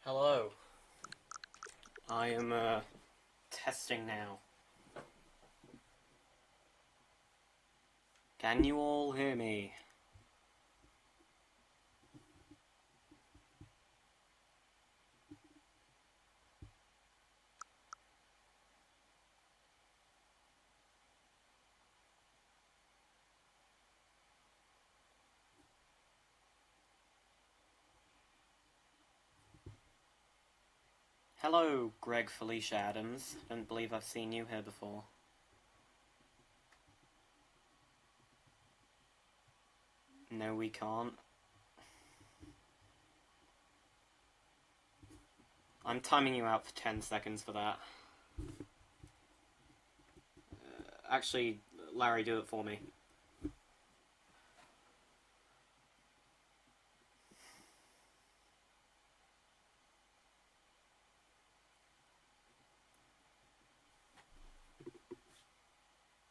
Hello. I am, testing now. Can you all hear me? Hello, Greg Felicia Adams. Don't believe I've seen you here before. No, we can't. I'm timing you out for 10 seconds for that. Actually, Larry, do it for me.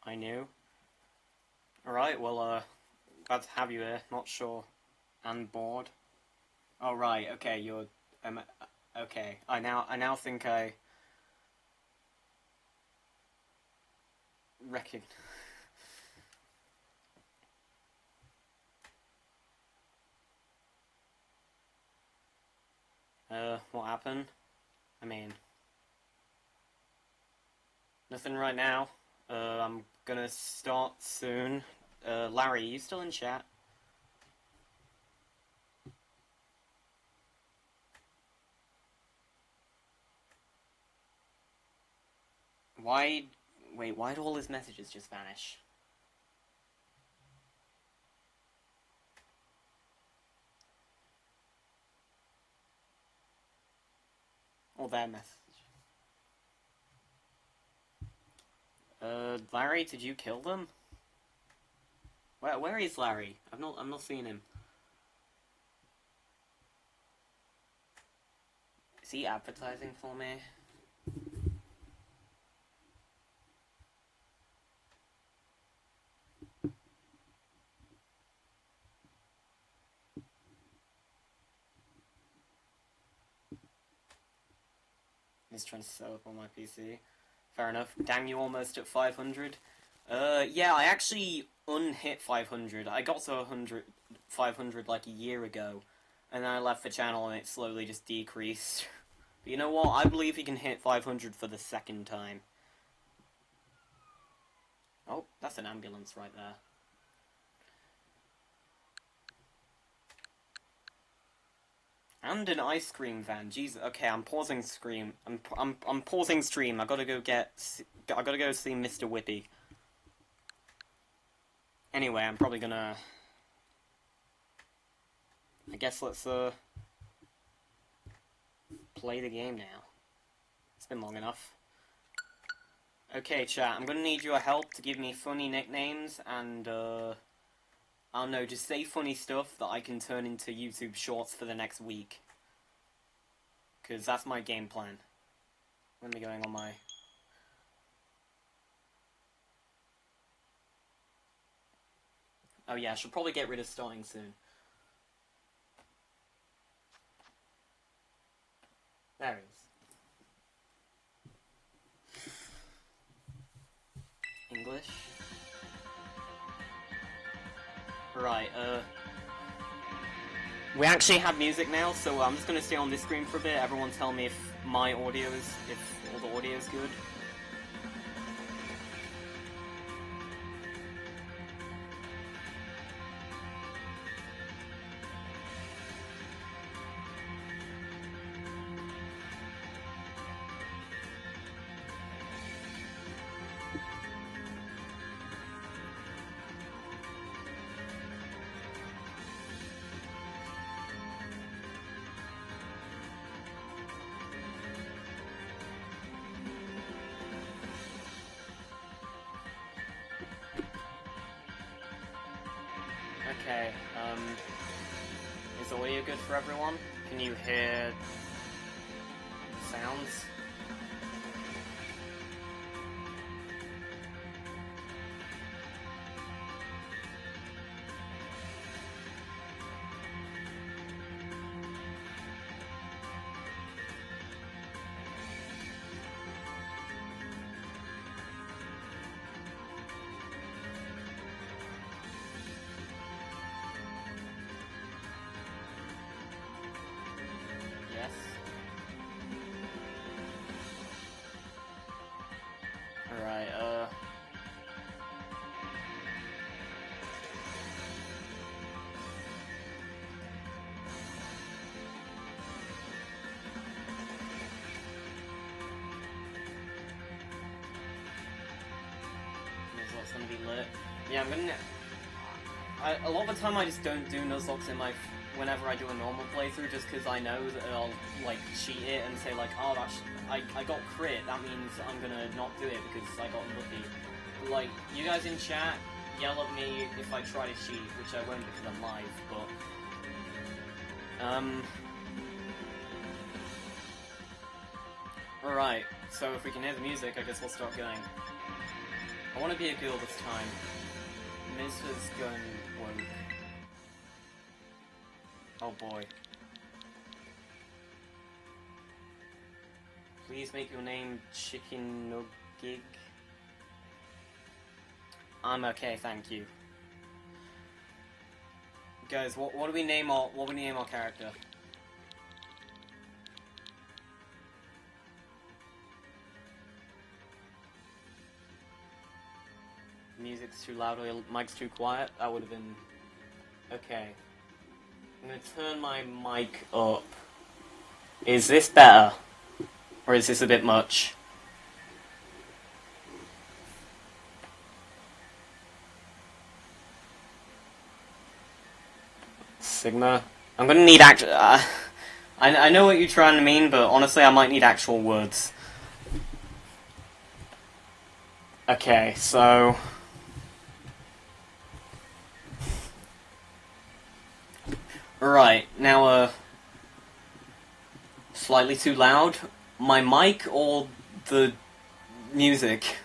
I knew. Alright, well, glad to have you here. Not sure. And bored. Oh, right, okay, you're... okay, I now think I... reckon... what happened? I mean... nothing right now. I'm gonna start soon. Larry, are you still in chat? Why... wait, why do all his messages just vanish? Or their message. Larry, did you kill them? Where is Larry? I'm not seeing him. Is he advertising for me? He's trying to set up on my PC. Fair enough. Dang, you almost at 500. Yeah, I actually unhit 500. I got to 500 like a year ago, and then I left the channel and it slowly just decreased. But you know what? I believe he can hit 500 for the second time. Oh, that's an ambulance right there. And an ice cream van. Jesus. Okay, I'm pausing stream. I'm pausing stream. I gotta go see Mr. Whippy. Anyway, I'm probably gonna... I guess let's play the game now. It's been long enough. Okay, chat. I'm gonna need your help to give me funny nicknames and I don't know, just say funny stuff that I can turn into YouTube shorts for the next week. Because that's my game plan. Let me going on my... oh yeah, I should probably get rid of starting soon. There it is. English. Right, we actually have music now, so I'm just gonna stay on this screen for a bit. Everyone tell me if my audio is... if all the audio is good. Okay, is audio good for everyone? Can you hear sounds? gonna be lit. Yeah, I'm gonna... a lot of the time I just don't do Nuzlocke in my... whenever I do a normal playthrough, just because I know that I'll, like, cheat it and say, like, oh, that's... I got crit, that means I'm gonna not do it because I got unlucky. Like, you guys in chat, yell at me if I try to cheat, which I won't because I'm live, but... Alright, so if we can hear the music, I guess we'll start going. I want to be a girl this time. Miz has gone woke. Oh boy. Please make your name Chicken Nugget. I'm okay, thank you. Guys, what do we name our character? Music's too loud or your mic's too quiet? That would have been... Okay. I'm gonna turn my mic up. Is this better? Or is this a bit much? Sigma? I'm gonna need I know what you're trying to mean, but honestly I might need actual words. Okay, so... Right, now, slightly too loud? My mic or the music?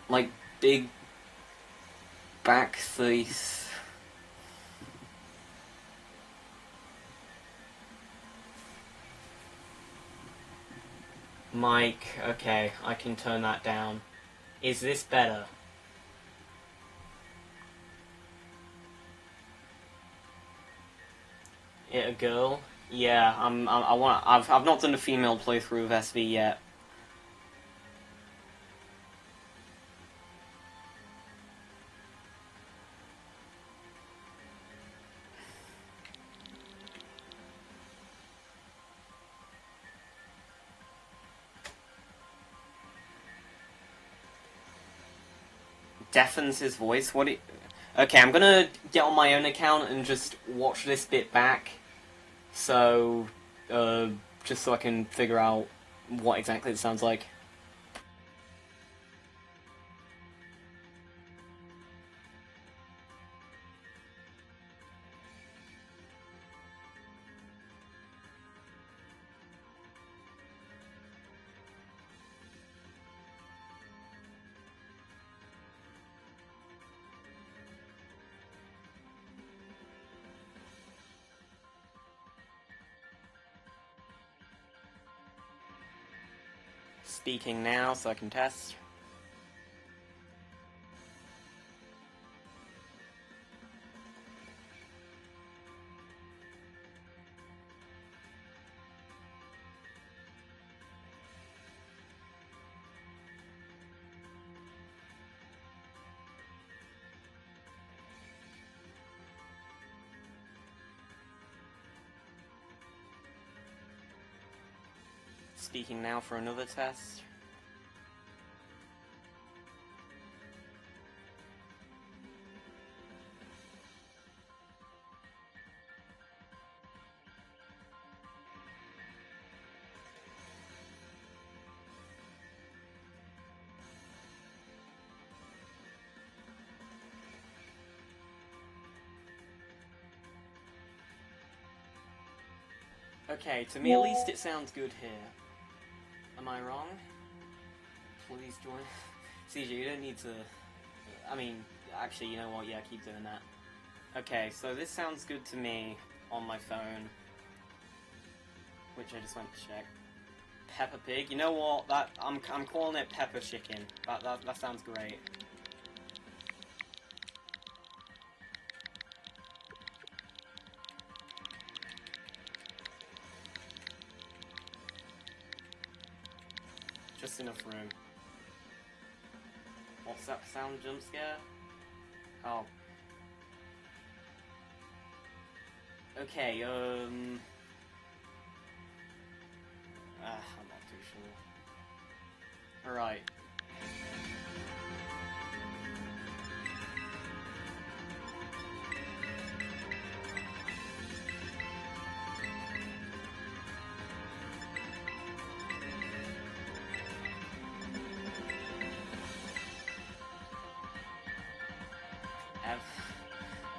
Like, big back face. Mic, okay, I can turn that down. Is this better? It a girl? Yeah, I've not done a female playthrough of SV yet. Deafens his voice? What do you... Okay, I'm gonna get on my own account and just watch this bit back. So, just so I can figure out what exactly it sounds like. Speaking now, so I can test. Speaking now for another test. Okay, to me at least it sounds good here. Am I wrong? Please join. CJ, you don't need to... I mean, actually, you know what? Yeah, keep doing that. Okay, so this sounds good to me on my phone. Which I just went to check. Peppa Pig. You know what? That I'm calling it Pepper Chicken. That sounds great. Just enough room. What's that sound? Jump scare? Oh. Okay, I'm not too sure. Alright.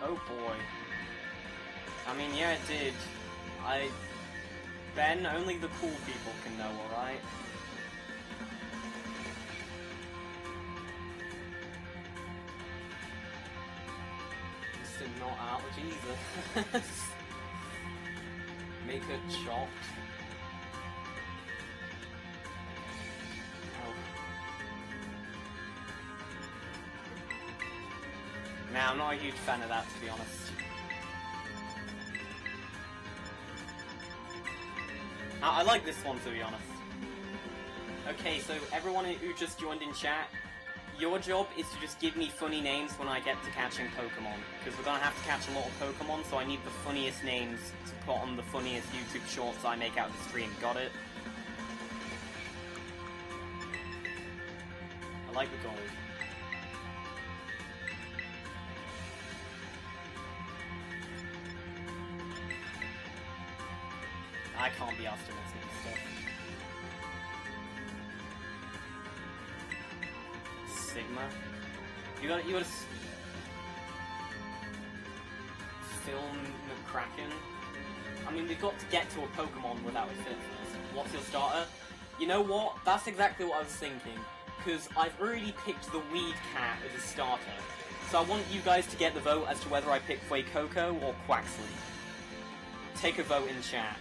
Oh boy. I mean, yeah, it did. Ben, only the cool people can know, alright? Just not out, Jesus. Make her chopped. Nah, I'm not a huge fan of that, to be honest. I like this one, to be honest. Okay, so everyone who just joined in chat, your job is to just give me funny names when I get to catching Pokemon. Because we're gonna have to catch a lot of Pokemon, so I need the funniest names to put on the funniest YouTube shorts I make out of the stream. Got it? I like the gold. I can't be asked to miss stuff. Sigma. You gotta film McCracken. I mean, we've got to get to a Pokemon without a fit first. What's your starter? You know what? That's exactly what I was thinking. Because I've already picked the Weed Cat as a starter. So I want you guys to get the vote as to whether I pick Fuecoco or Quaxley. Take a vote in chat.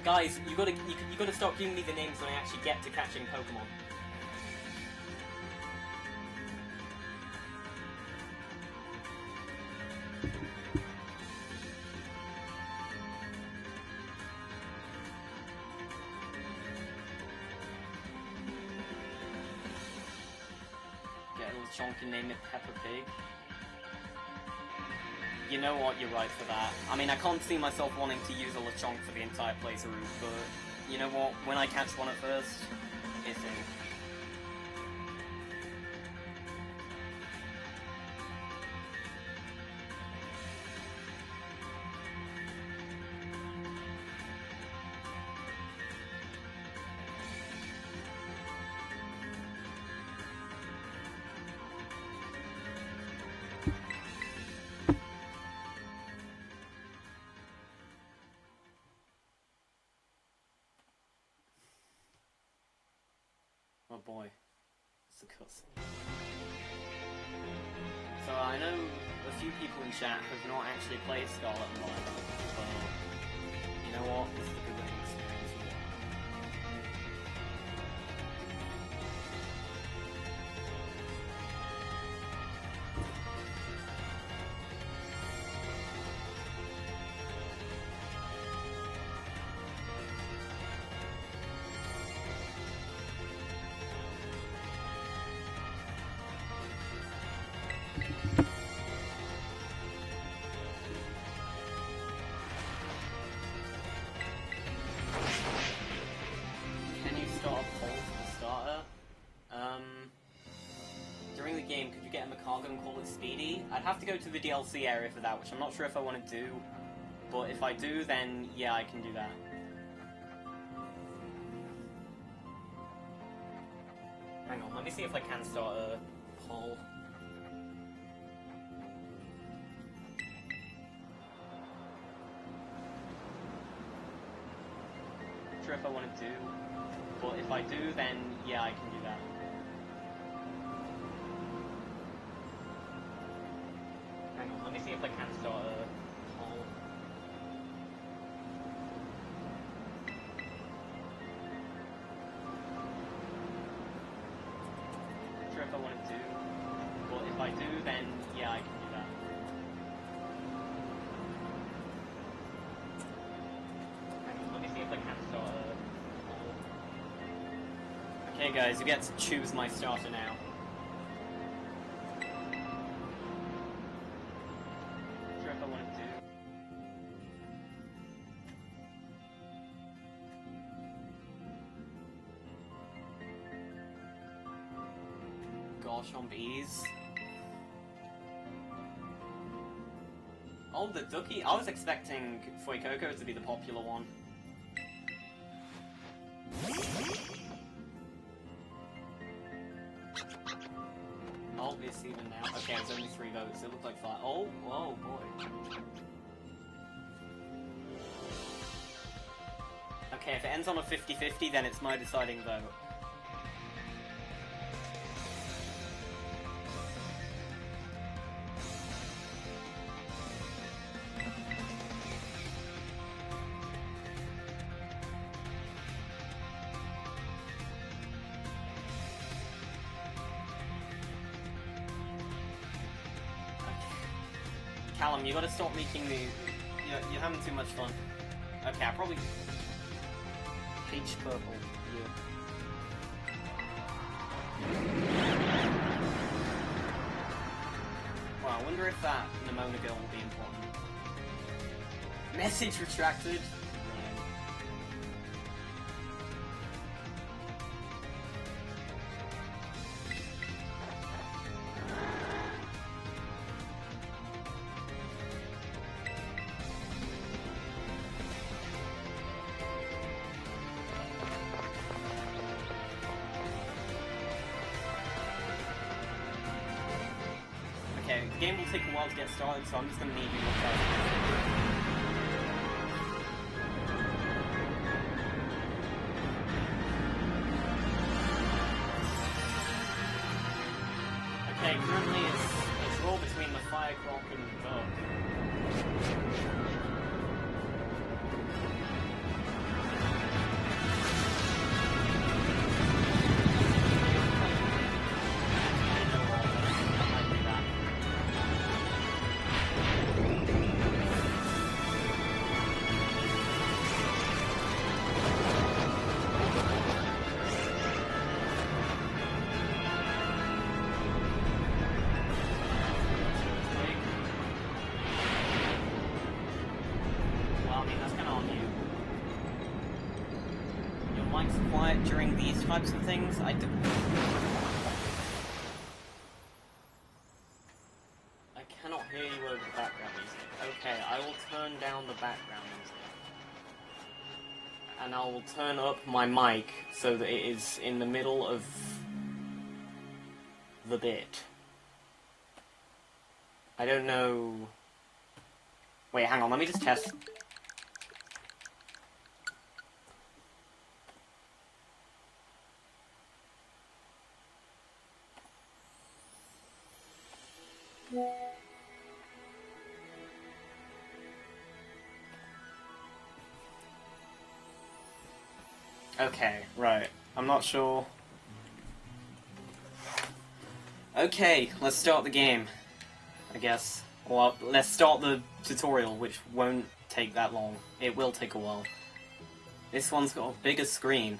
Guys, you gotta stop giving me the names when I actually get to catching Pokemon. Get a little chonk and name it Peppa Pig. You know what, you're right for that. I mean, I can't see myself wanting to use a Lechonk for the entire playthrough, but you know what, when I catch one at first, it's in. Oh boy, it's a cutscene. So I know a few people in chat have not actually played Scarlet and Violet, but you know what, this is a good learning experience for them. During the game, could you get him a cargo and call it Speedy? I'd have to go to the DLC area for that, which I'm not sure if I want to do. But if I do, then yeah, I can do that. Hang on, let me see if I can start a poll. Not sure if I want to do. But if I do, then yeah, I can do that. Hang on, let me see if I can start a poll. Not sure if I want to do. But if I do, then yeah, I can do that. Hang on, let me see if I can start a poll. Okay guys, you get to choose my starter now. Not sure if I want to do. Gosh, on bees. Oh, the ducky. I was expecting Fuecoco to be the popular one. Oh, it's even now. Okay, it's only 3 votes. It looked like 5. Oh, whoa, boy. Okay, if it ends on a 50-50, then it's my deciding vote. Callum, you gotta stop making me... You're having too much fun. Okay, I'll probably... Peach purple. Yeah. Well, I wonder if that Nimona girl will be important. Message retracted. Okay, the game will take a while to get started, so I'm just gonna need you to look out. Okay, currently it's roll between the Firecroc and the Duck. Quiet during these types of things. I cannot hear you over the background music. Okay, I will turn down the background music. And I will turn up my mic so that it is in the middle of the bit. I don't know... Wait, hang on, let me just test... Okay, right. I'm not sure. Okay, let's start the game, I guess. Well, let's start the tutorial, which won't take that long. It will take a while. This one's got a bigger screen.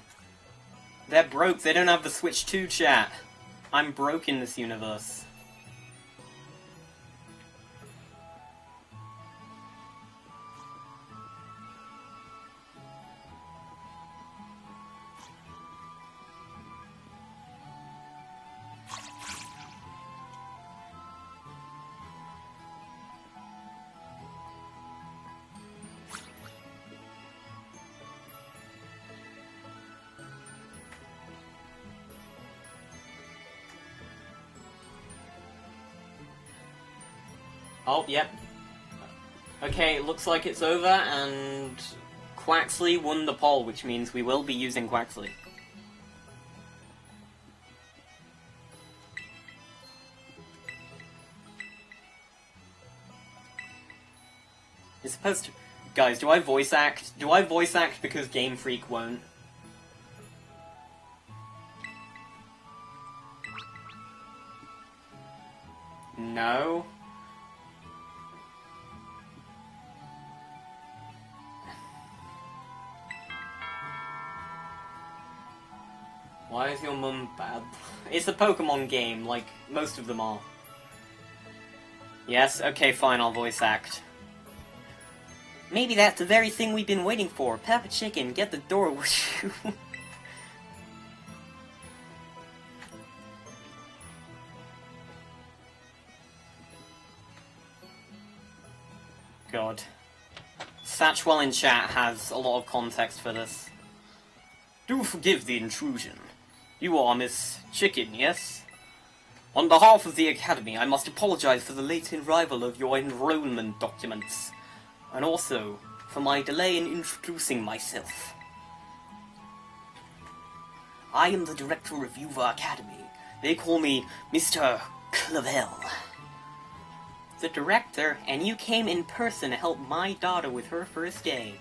They're broke, they don't have the Switch 2 chat. I'm broke in this universe. Oh, yep. Okay, it looks like it's over, and Quaxley won the poll, which means we will be using Quaxley. It's supposed to... Guys, do I voice act? Do I voice act because Game Freak won't? No? Why is your mum bad? It's a Pokemon game, like most of them are. Yes? Okay, fine, I'll voice act. Maybe that's the very thing we've been waiting for. Peppa Chicken, get the door with you. God. Satchwell in chat has a lot of context for this. Do forgive the intrusion. You are Miss Chicken, yes? On behalf of the Academy, I must apologize for the late arrival of your enrollment documents, and also for my delay in introducing myself. I am the Director of Yuva Academy. They call me Mr. Clavel. The Director, and you came in person to help my daughter with her first day.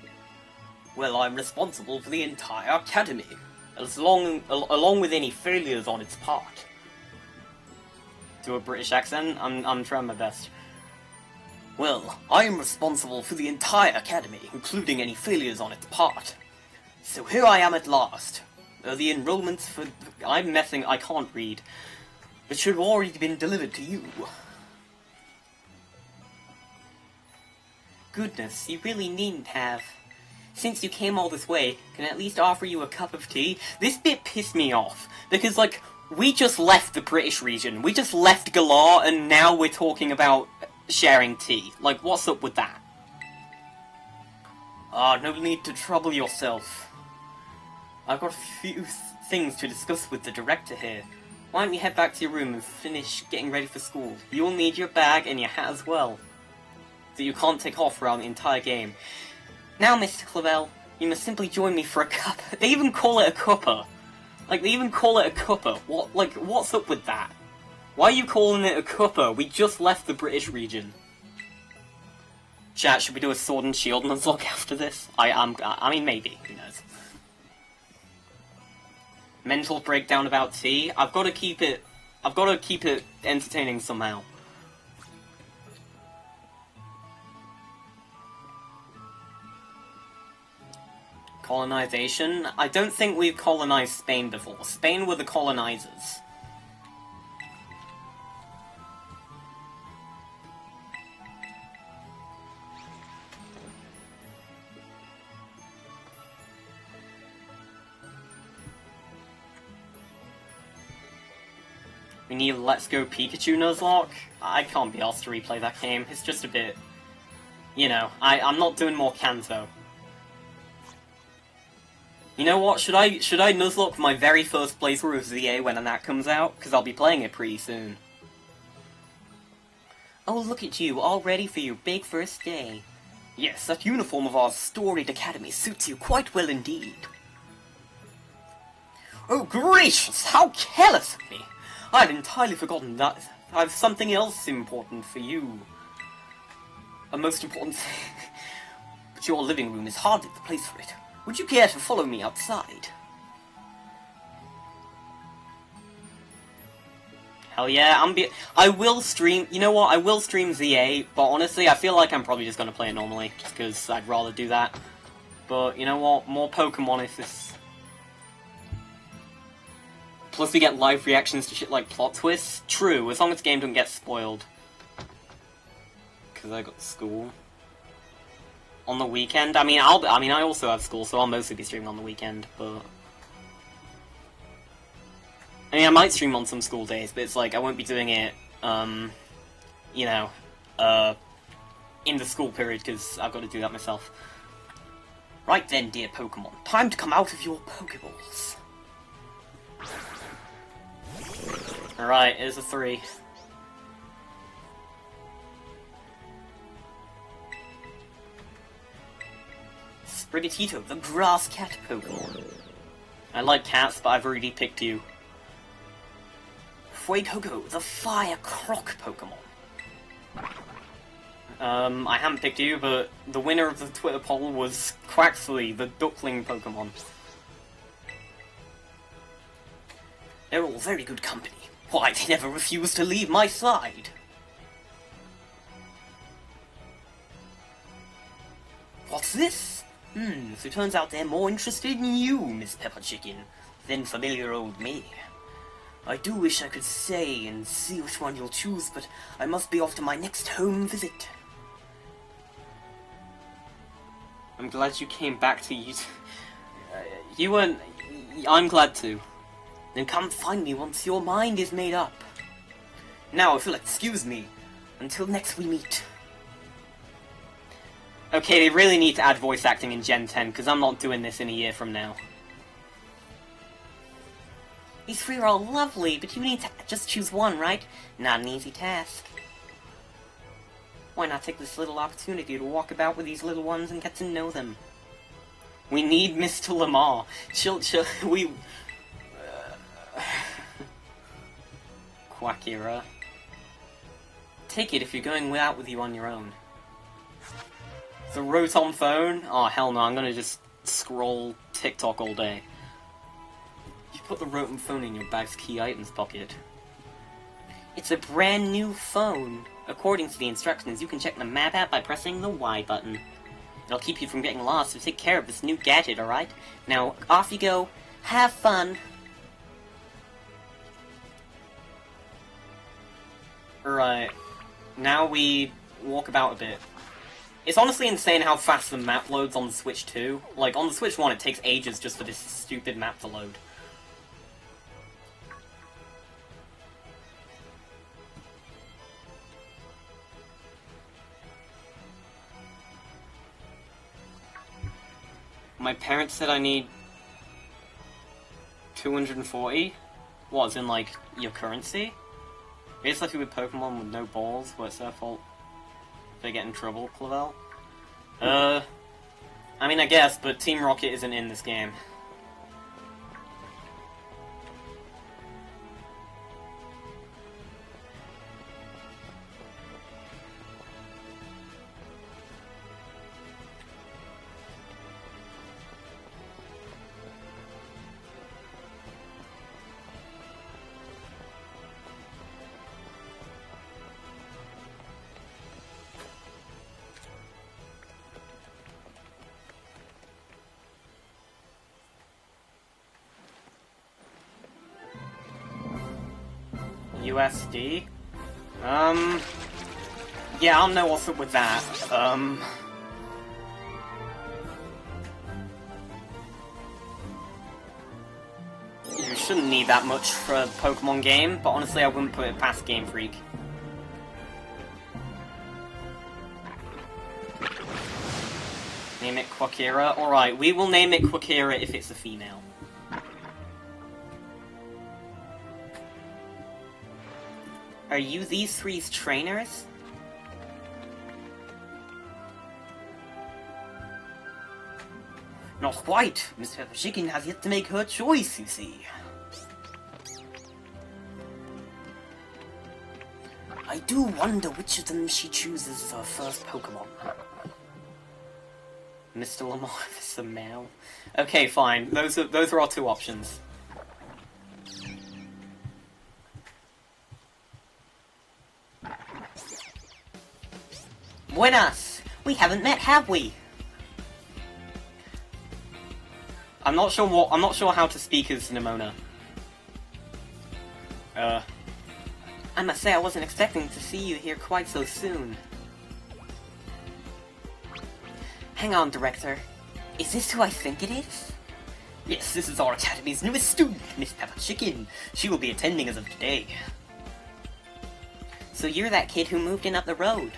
Well, I'm responsible for the entire Academy, along with any failures on its part. Do a British accent? I'm trying my best. Well, I am responsible for the entire Academy, including any failures on its part. So here I am at last. The enrollments for... I can't read. It should have already been delivered to you. Goodness, you really needn't have. Since you came all this way, can I at least offer you a cup of tea? This bit pissed me off, because, like, we just left the British region. We just left Galar, and now we're talking about sharing tea. Like, what's up with that? No need to trouble yourself. I've got a few things to discuss with the Director here. Why don't you head back to your room and finish getting ready for school? You'll need your bag and your hat as well, that you can't take off around the entire game. Now, Mr. Clavel, you must simply join me for a cup. They even call it a cuppa. Like, they even call it a cuppa. What's up with that? Why are you calling it a cuppa? We just left the British region. Chat, should we do a Sword and Shield Nuzlocke after this? I mean, maybe. Who knows? Mental breakdown about tea. I've got to keep it entertaining somehow. Colonization? I don't think we've colonized Spain before. Spain were the colonizers. We need Let's Go Pikachu Nuzlocke. I can't be asked to replay that game. It's just a bit... You know, I'm not doing more Kanto. You know what, should I Nuzlocke my very first playthrough of ZA when that comes out? Because I'll be playing it pretty soon. Oh, look at you, all ready for your big first day. Yes, that uniform of our storied academy suits you quite well indeed. Oh gracious, how careless of me! I'd entirely forgotten that I have something else important for you. A most important thing. But your living room is hardly the place for it. Would you care to follow me outside? Hell yeah, I will stream, you know what, I will stream ZA, but honestly, I feel like I'm probably just gonna play it normally, just because I'd rather do that. But, you know what, more Pokemon if this... Plus we get live reactions to shit like plot twists. True, as long as the game doesn't get spoiled. Because I got school. On the weekend? I mean, I also have school, so I'll mostly be streaming on the weekend, but... I mean, I might stream on some school days, but it's like, I won't be doing it, you know, in the school period, because I've got to do that myself. Right then, dear Pokemon, time to come out of your Pokeballs. Alright, here's a 3. Sprigatito, the grass cat Pokemon. I like cats, but I've already picked you. Fuecoco, the fire croc Pokemon. I haven't picked you, but the winner of the Twitter poll was Quaxley, the duckling Pokemon. They're all very good company. Why, they never refuse to leave my side. What's this? So it turns out they're more interested in you, Miss Pepper Chicken. than familiar old me. I do wish I could say and see which one you'll choose, but I must be off to my next home visit. I'm glad you came back to you. You weren't... I'm glad too. Then come find me once your mind is made up. Now, if you'll excuse me, until next we meet. Okay, they really need to add voice acting in Gen 10, because I'm not doing this in a year from now. These three are all lovely, but you need to just choose one, right? Not an easy task. Why not take this little opportunity to walk about with these little ones and get to know them? We need Mr. Lamar. We... Quackira. Take it if you're going out with you on your own. The Rotom phone? Oh, hell no, I'm gonna just scroll TikTok all day. You put the Rotom phone in your bag's key items pocket. It's a brand new phone. According to the instructions, you can check the map out by pressing the Y button. It'll keep you from getting lost, so take care of this new gadget, alright? Now, off you go. Have fun! Right. Now we walk about a bit. It's honestly insane how fast the map loads on the Switch 2. Like, on the Switch 1, it takes ages just for this stupid map to load. My parents said I need 240? What, as in, like, your currency? It's like with Pokemon with no balls, where it's their fault if they get in trouble, Clavel. I mean, I guess, but Team Rocket isn't in this game. USD? Yeah, I don't know what's up with that. You shouldn't need that much for a Pokemon game, but honestly I wouldn't put it past Game Freak. Name it Quackira? Alright, we will name it Quackira if it's a female. Are you these three's trainers? Not quite. Miss Pepper Chicken has yet to make her choice, you see. I do wonder which of them she chooses as her first Pokemon. Mr. Lamar, Mr. Male. Okay, fine. Those are our two options. Buenas! We haven't met, have we? I'm not sure how to speak as Nimona. I must say I wasn't expecting to see you here quite so soon. Hang on, Director. Is this who I think it is? Yes, this is our Academy's newest student, Miss Peppa Chicken. She will be attending as of today. So you're that kid who moved in up the road.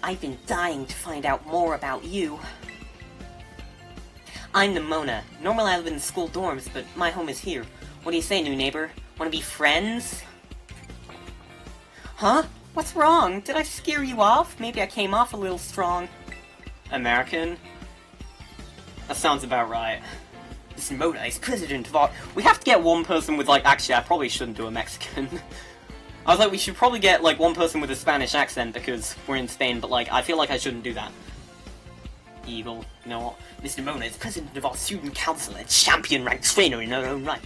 I've been dying to find out more about you. I'm Nimona. Normally I live in the school dorms, but my home is here. What do you say, new neighbor? Wanna be friends? Huh? What's wrong? Did I scare you off? Maybe I came off a little strong. American? That sounds about right. This Nimona is president of our... We have to get one person with, like... Actually, I probably shouldn't do a Mexican. I was like, we should probably get, like, one person with a Spanish accent because we're in Spain, but, like, I feel like I shouldn't do that. Evil. You know what? Mr. Mona is president of our student council and champion-ranked trainer in her own right.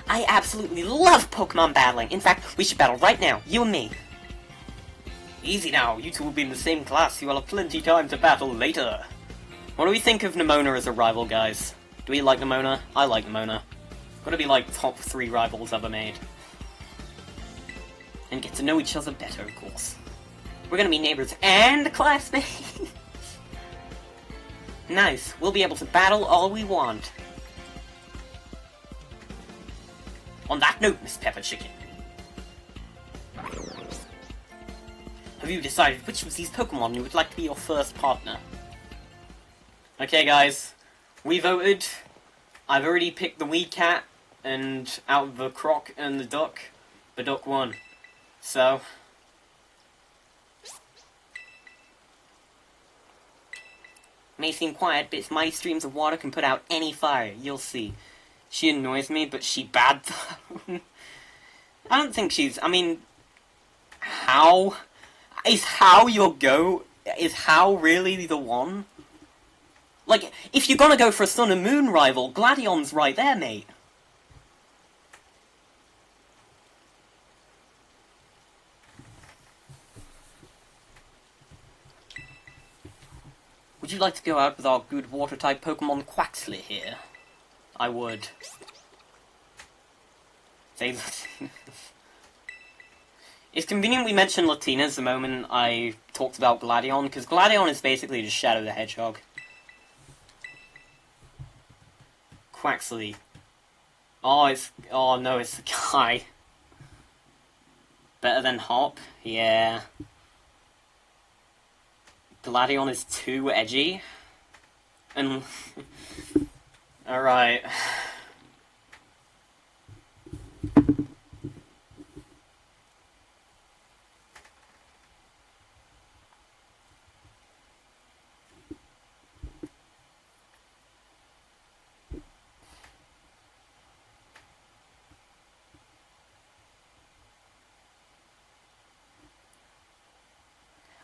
I absolutely love Pokemon battling. In fact, we should battle right now, you and me. Easy now, you two will be in the same class. You will have plenty time to battle later. What do we think of Nimona as a rival, guys? Do we like Nimona? I like Nimona. Gotta be like top 3 rivals ever made. And get to know each other better, of course. We're gonna be neighbors and classmates! Nice, we'll be able to battle all we want. On that note, Miss Pepper Chicken. Have you decided which of these Pokemon you would like to be your first partner? Okay guys, we voted. I've already picked the wee cat, and out of the croc and the duck won. So... may seem quiet, but its mighty streams of water can put out any fire. You'll see. She annoys me, but she bad though. I don't think she's... I mean... How? Is How your go? Is How really the one? Like, if you're gonna go for a Sun and Moon rival, Gladion's right there, mate. Would you like to go out with our good water-type Pokemon Quaxley here? I would. Say It's convenient we mentioned Latinas the moment I talked about Gladion, because Gladion is basically just Shadow the Hedgehog. Quaxley. Oh no, it's the guy. Better than Hop? Yeah. Gladion is too edgy. And... Alright.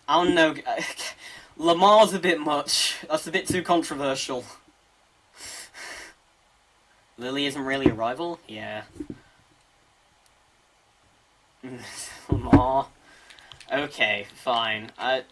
I don't know. Lamar's a bit much. That's a bit too controversial. Lily isn't really a rival? Yeah. Lamar. Okay, fine. I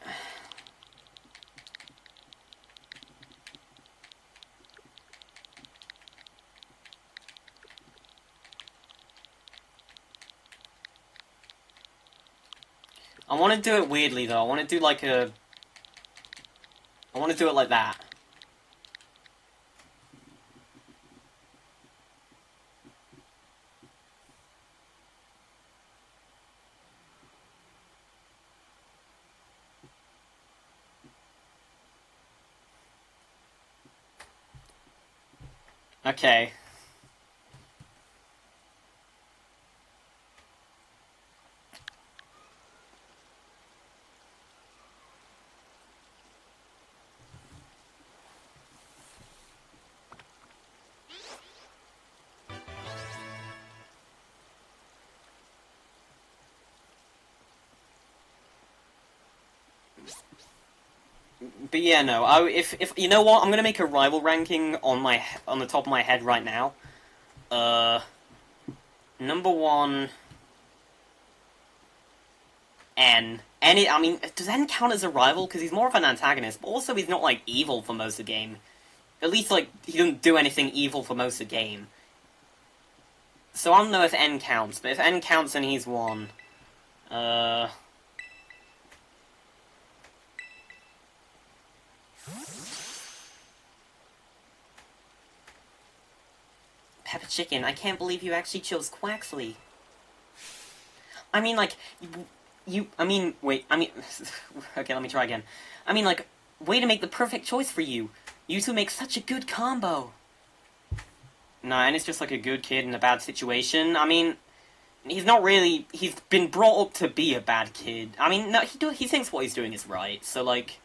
want to do it weirdly, though. I want to do like a... I want to do it like that. Okay. But yeah, no. If you know what, I'm gonna make a rival ranking on the top of my head right now. Number 1, N. I mean, does N count as a rival? Because he's more of an antagonist, but also he's not like evil for most of the game. At least like he doesn't do anything evil for most of the game. So I don't know if N counts, but if N counts, then he's 1. Pepper Chicken, I can't believe you actually chose Quaxley. I mean, like, wait, okay, let me try again. I mean, like, way to make the perfect choice for you. You two make such a good combo. No, and it's just like a good kid in a bad situation. I mean, he's not really, he's been brought up to be a bad kid. I mean, no, he thinks what he's doing is right, so like,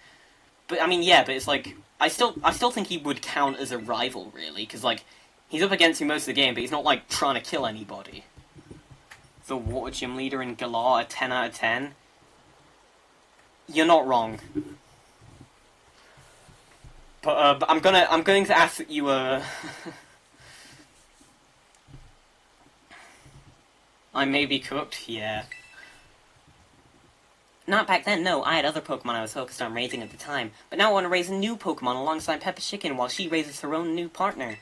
but I mean, yeah, but it's like, I still think he would count as a rival, really, because like, he's up against you most of the game, but he's not, like, trying to kill anybody. The Water Gym Leader in Galar, a 10 out of 10. You're not wrong. But I'm going to ask that you, I may be cooked? Yeah. Not back then, no. I had other Pokemon I was focused on raising at the time. But now I want to raise a new Pokemon alongside Peppa Chicken while she raises her own new partner.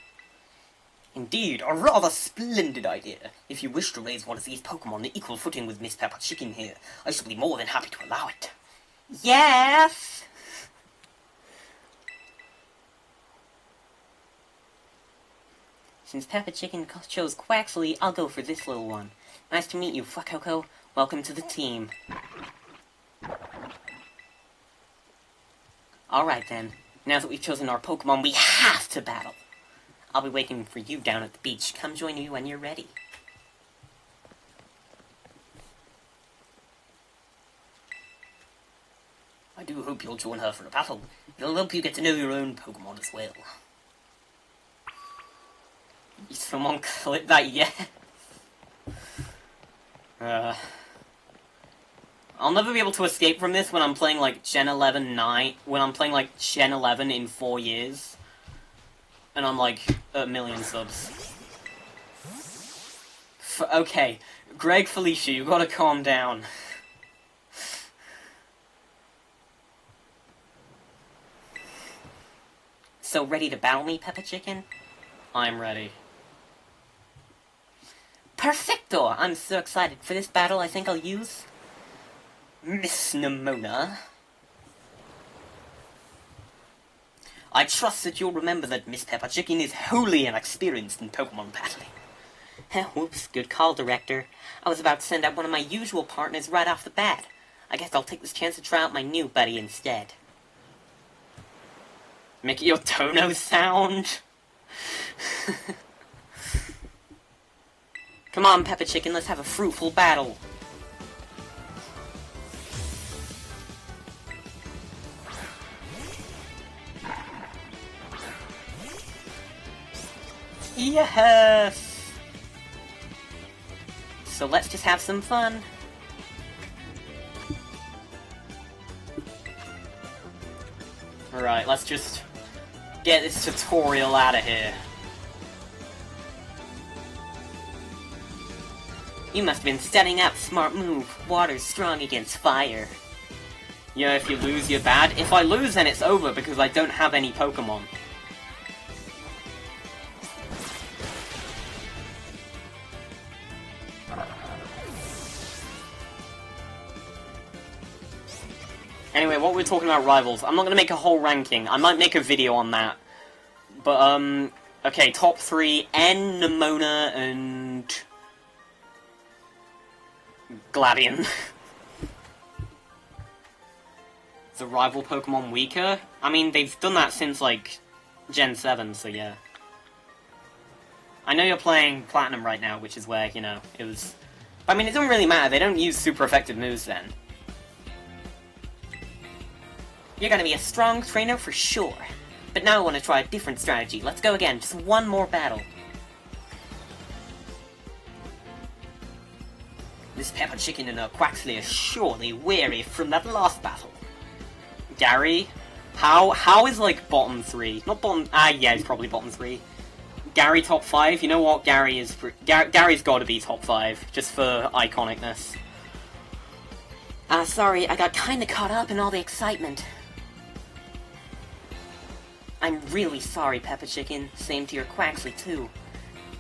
Indeed, a rather splendid idea. If you wish to raise one of these Pokemon on equal footing with Miss Peppa Chicken here, I shall be more than happy to allow it. Yes! Since Peppa Chicken chose Quaxley, I'll go for this little one. Nice to meet you, Fuecoco. Welcome to the team. Alright then. Now that we've chosen our Pokemon, we have to battle. I'll be waiting for you down at the beach. Come join me when you're ready. I do hope you'll join her for a battle. It'll help you get to know your own Pokemon as well. Someone clip that yet? I'll never be able to escape from this when I'm playing like Gen 11 9. When I'm playing like Gen 11 in 4 years. And I'm like a million subs. Okay, Greg Felicia, you gotta calm down. So ready to battle me, Peppa Chicken? I'm ready. Perfecto! I'm so excited. For this battle, I think I'll use Miss Nemona. I trust that you'll remember that Miss Peppa Chicken is wholly inexperienced in Pokemon battling. Whoops, good call, Director. I was about to send out one of my usual partners right off the bat. I guess I'll take this chance to try out my new buddy instead. Make it your Tono sound? Come on, Peppa Chicken, let's have a fruitful battle. Yes! So let's just have some fun. Alright, let's just get this tutorial out of here. You must have been setting up. Smart move. Water's strong against fire. Yeah, if you lose, you're bad. If I lose, then it's over because I don't have any Pokemon. Anyway, what we're talking about rivals. I'm not going to make a whole ranking. I might make a video on that. But, okay, top 3, N, Nemona, and Gladion. The rival Pokemon weaker? I mean, they've done that since, like, Gen 7, so yeah. I know you're playing Platinum right now, which is where, you know, it was... I mean, it doesn't really matter. They don't use super effective moves then. You're gonna be a strong trainer for sure. But now I want to try a different strategy. Let's go again. Just one more battle. This Peppa Chicken and her Quaxley are surely weary from that last battle. Gary? How is, like, bottom 3? Not bottom... yeah, he's probably bottom 3. Gary top 5? You know what? Gary is... Gary's gotta be top 5, just for iconicness. Sorry, I got kinda caught up in all the excitement. I'm really sorry, Peppa Chicken. Same to your Quaxley, too.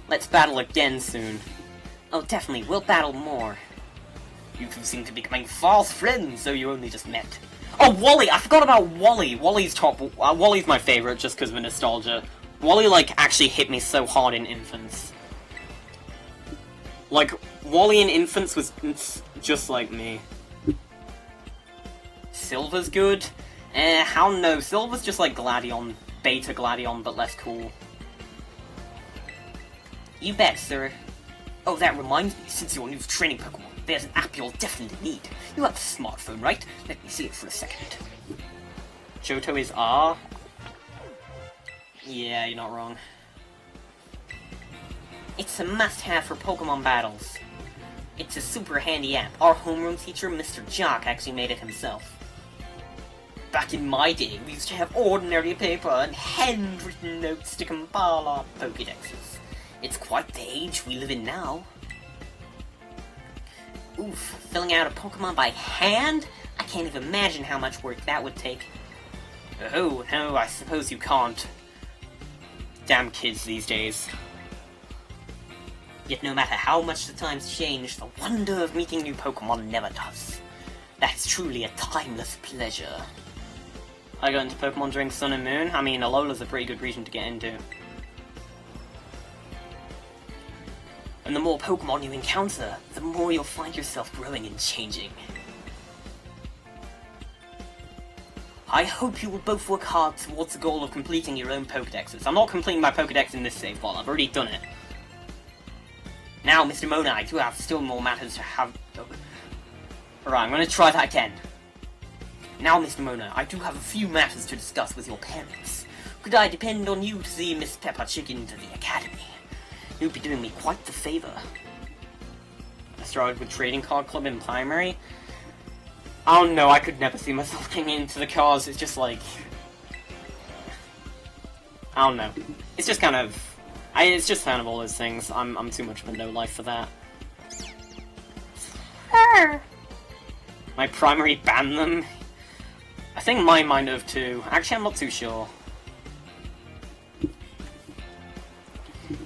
Let's battle again soon. Oh, definitely, we'll battle more. You two seem to be becoming fast friends, though you only just met. Oh, Wally! I forgot about Wally! Wally's top... Wally's my favorite, just because of nostalgia. Wally, like, actually hit me so hard in Infants. Like, Wally in Infants was just like me. Silver's good? How no? Silver's just like Gladion. Beta Gladion, but less cool. You bet, sir. Oh, that reminds me, since you're new training Pokemon, there's an app you'll definitely need. You have a smartphone, right? Let me see it for a second. Johto is R? Yeah, you're not wrong. It's a must-have for Pokemon battles. It's a super handy app. Our homeroom teacher, Mr. Jock, actually made it himself. Back in my day, we used to have ordinary paper and handwritten notes to compile our Pokédexes. It's quite the age we live in now. Oof, filling out a Pokemon by hand? I can't even imagine how much work that would take. Oh, no, I suppose you can't. Damn kids these days. Yet no matter how much the times change, the wonder of meeting new Pokemon never does. That's truly a timeless pleasure. I got into Pokemon during Sun and Moon. I mean, Alola's a pretty good region to get into. And the more Pokemon you encounter, the more you'll find yourself growing and changing. I hope you will both work hard towards the goal of completing your own Pokedexes. I'm not completing my Pokedex in this save file, I've already done it. Now, Mr. Mona, I do have still more matters to have... Alright, I'm gonna try that again. Now, Mr. Mona, I do have a few matters to discuss with your parents. Could I depend on you to see Miss Peppa Chicken to the academy? You'd be doing me quite the favor. I started with Trading Card Club in primary. I don't know, I could never see myself getting into the cars, it's just like... I don't know. It's just kind of... it's just kind of all those things. I'm too much of a no-life for that. My primary banned them? I think mine might have too. Actually, I'm not too sure.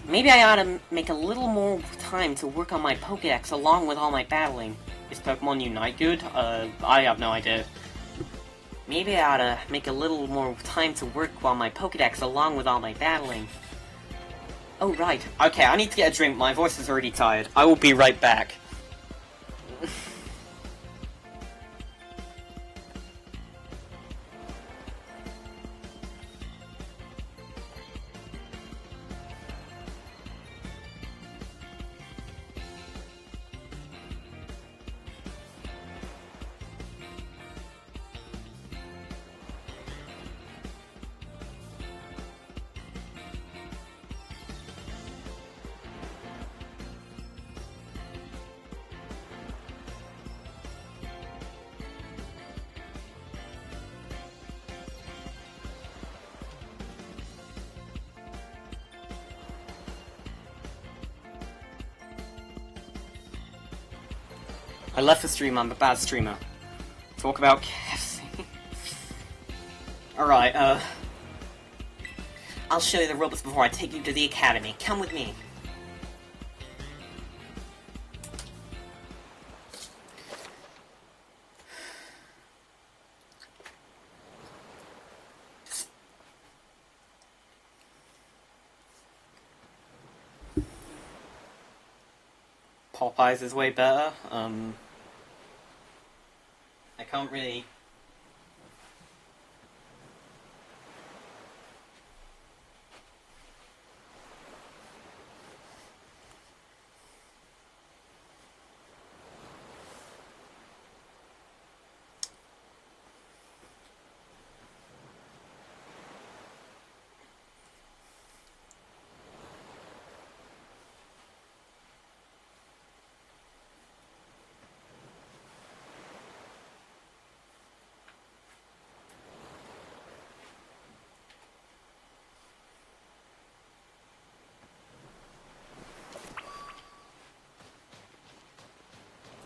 Maybe I ought to make a little more time to work on my Pokédex along with all my battling. Is Pokemon Unite good? I have no idea. Maybe I ought to make a little more time to work on my Pokédex along with all my battling. Oh, right. Okay, I need to get a drink. My voice is already tired. I will be right back. I left the stream, I'm a bad streamer. Talk about KFC. Alright, I'll show you the ropes before I take you to the academy. Come with me. Popeyes is way better. I can't really...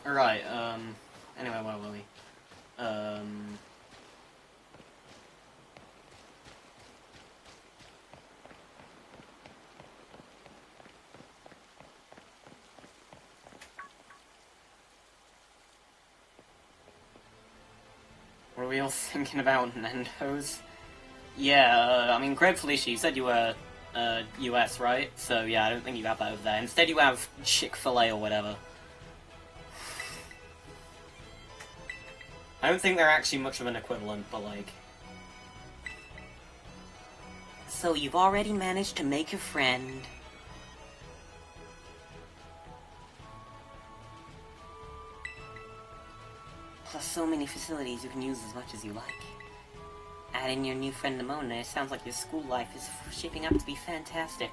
Alright, anyway, where were we? What are we all thinking about Nando's? Yeah, I mean, Greg Felicia, you said you were, US, right? So, yeah, I don't think you have that over there. Instead, you have Chick-fil-A or whatever. I don't think they're actually much of an equivalent, but like... So you've already managed to make a friend. Plus so many facilities you can use as much as you like. Add in your new friend Nimona, it sounds like your school life is shaping up to be fantastic.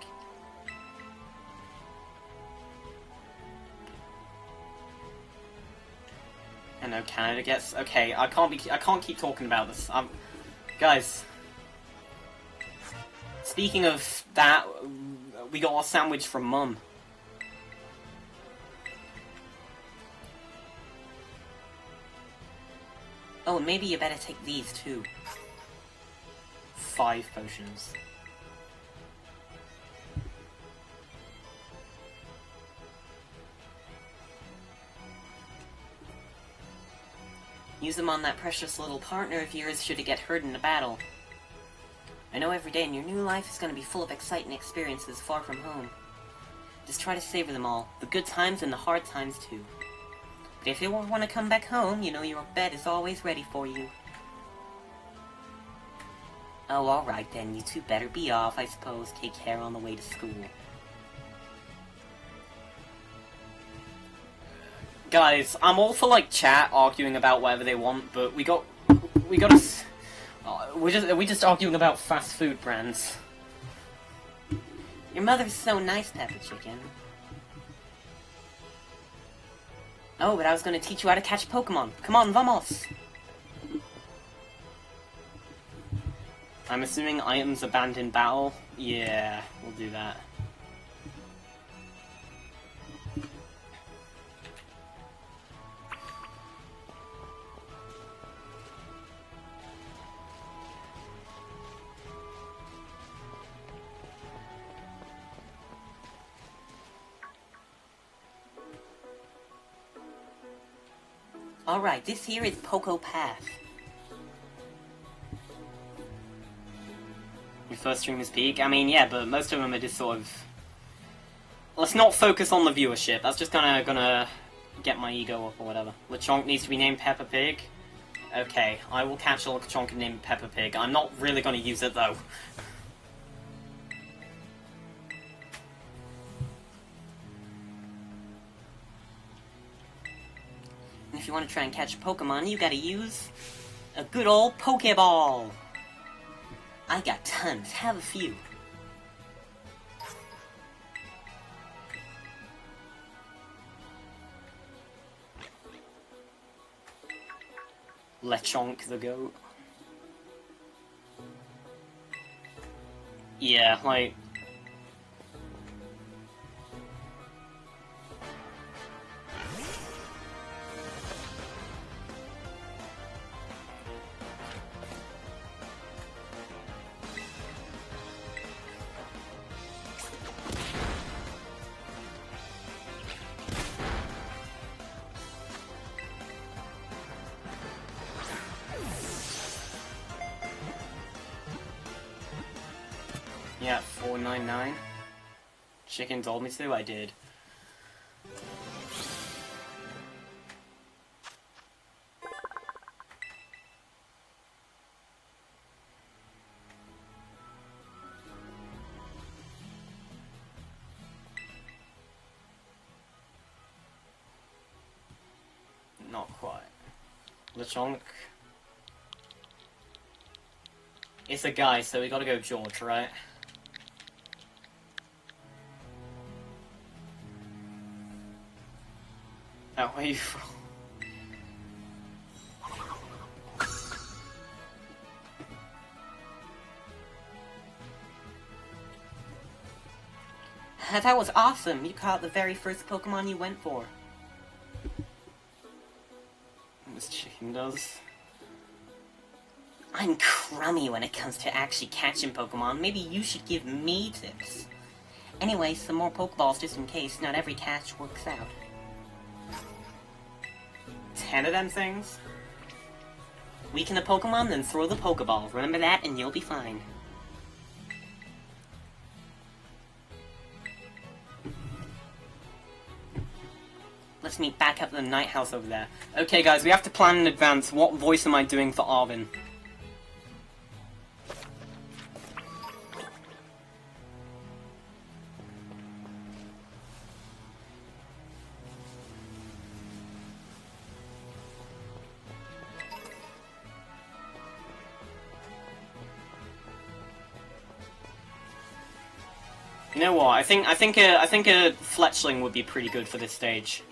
I know Canada gets... Okay, I can't keep talking about this. Guys. Speaking of that, we got our sandwich from Mum. Oh, and maybe you better take these too. 5 potions. Use them on that precious little partner of yours should it get hurt in a battle. I know every day in your new life is going to be full of exciting experiences far from home. Just try to savor them all, the good times and the hard times too. But if you want to come back home, you know your bed is always ready for you. Oh, alright then, you two better be off, I suppose. Take care on the way to school. Guys, I'm all for, like, chat arguing about whatever they want, but we gotta... we're just arguing about fast food brands. Your mother's so nice, Peppa Chicken. Oh, but I was gonna teach you how to catch Pokemon. Come on, vamos! I'm assuming items are banned in battle? Yeah, we'll do that. Alright, this here is Poco Path. Your first stream is peak? I mean, yeah, but most of them are just sort of... Let's not focus on the viewership. That's just gonna get my ego up or whatever. Lechonk needs to be named Peppa Pig. Okay, I will catch a Lechonk named Peppa Pig. I'm not really gonna use it, though. And if you want to try and catch a Pokemon, you gotta use a good old Pokeball. I got tons. Have a few. Lechonk the goat. Yeah, like... Yeah, 499. Chicken told me to, I did. Not quite. Lechonk. It's a guy, so we gotta go George, right? Oh, where are you from? That was awesome! You caught the very first Pokemon you went for. This chicken does. I'm crummy when it comes to actually catching Pokemon. Maybe you should give me tips. Anyway, some more Pokeballs just in case not every catch works out. 10 of them things? Weaken a Pokemon, then throw the Pokeball. Remember that, and you'll be fine. Let's meet back up at the night house over there. Okay, guys, we have to plan in advance. What voice am I doing for Arvin? You know what? I think a Fletchling would be pretty good for this stage.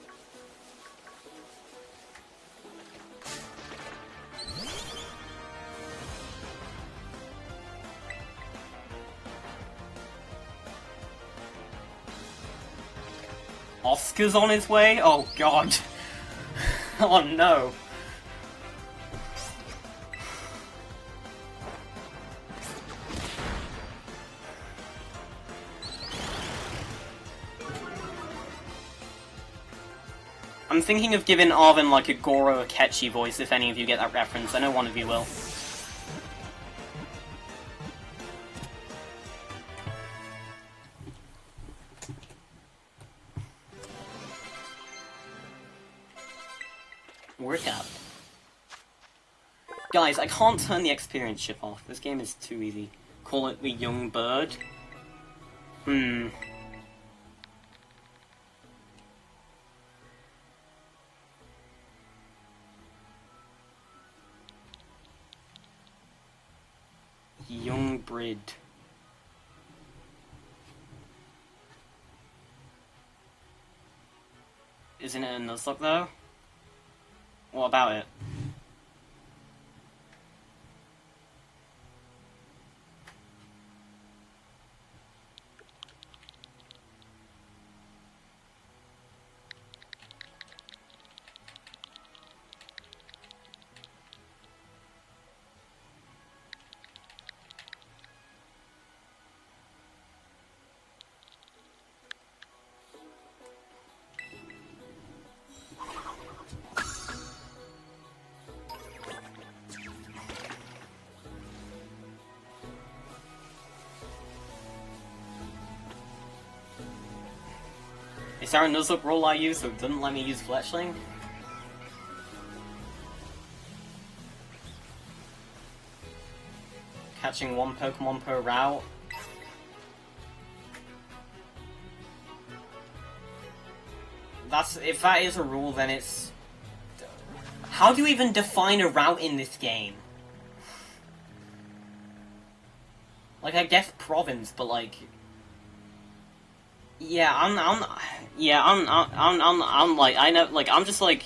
Oscar's on his way? Oh god. Oh no. I'm thinking of giving Arvin like a Goro Akechi voice, if any of you get that reference. I know one of you will. Workout. Guys, I can't turn the experience chip off. This game is too easy. Call it the young bird. Young Brid. Isn't it a Nuzlocke though? What about it? Is there a Nuzlocke role I use so it doesn't let me use Fletchling? Catching one Pokemon per route? If that is a rule, then it's... How do you even define a route in this game? Like, I guess province, but like... Yeah, I'm like, I know, like, I'm just like,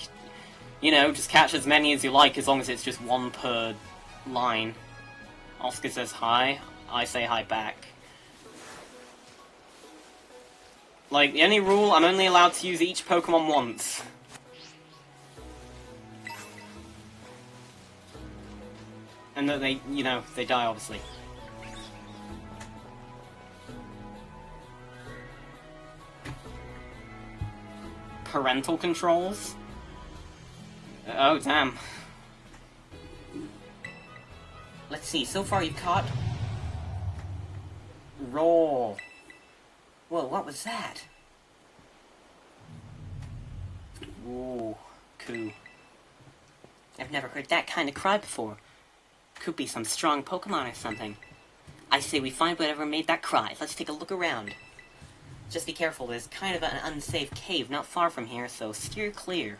you know, just catch as many as you like as long as it's just one per line. Oscar says hi, I say hi back. Like, the only rule, I'm only allowed to use each Pokemon once. And that they, you know, they die, obviously. Parental controls? Oh, damn. Let's see, so far you've caught... Roar. Whoa, what was that? Ooh, coo. I've never heard that kind of cry before. Could be some strong Pokemon or something. I say we find whatever made that cry. Let's take a look around. Just be careful, there's kind of an unsafe cave not far from here, so steer clear.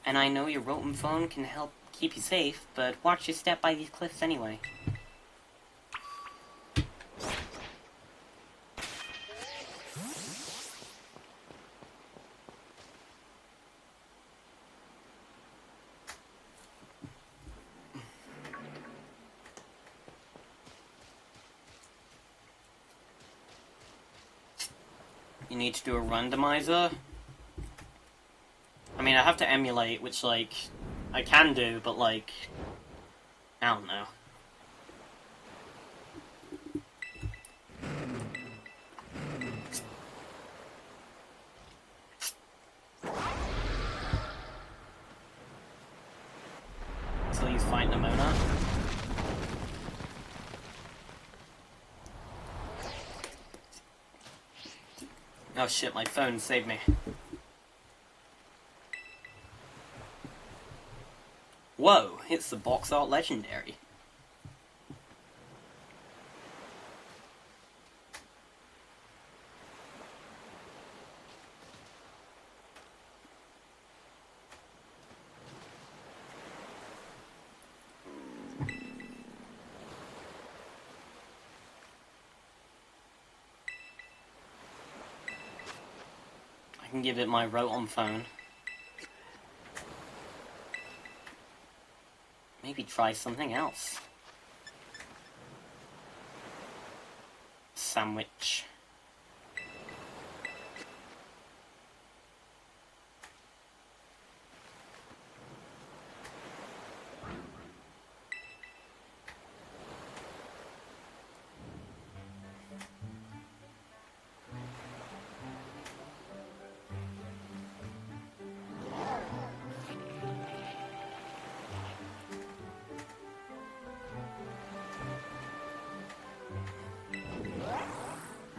And I know your Rotom phone can help keep you safe, but watch your step by these cliffs anyway. You need to do a randomizer? I mean, I have to emulate, which, like, I can do, but, like, I don't know. So he's fighting Amona. Oh shit, my phone saved me. Whoa, it's the box art legendary. I can give it my Rotom phone. Maybe try something else. Sandwich.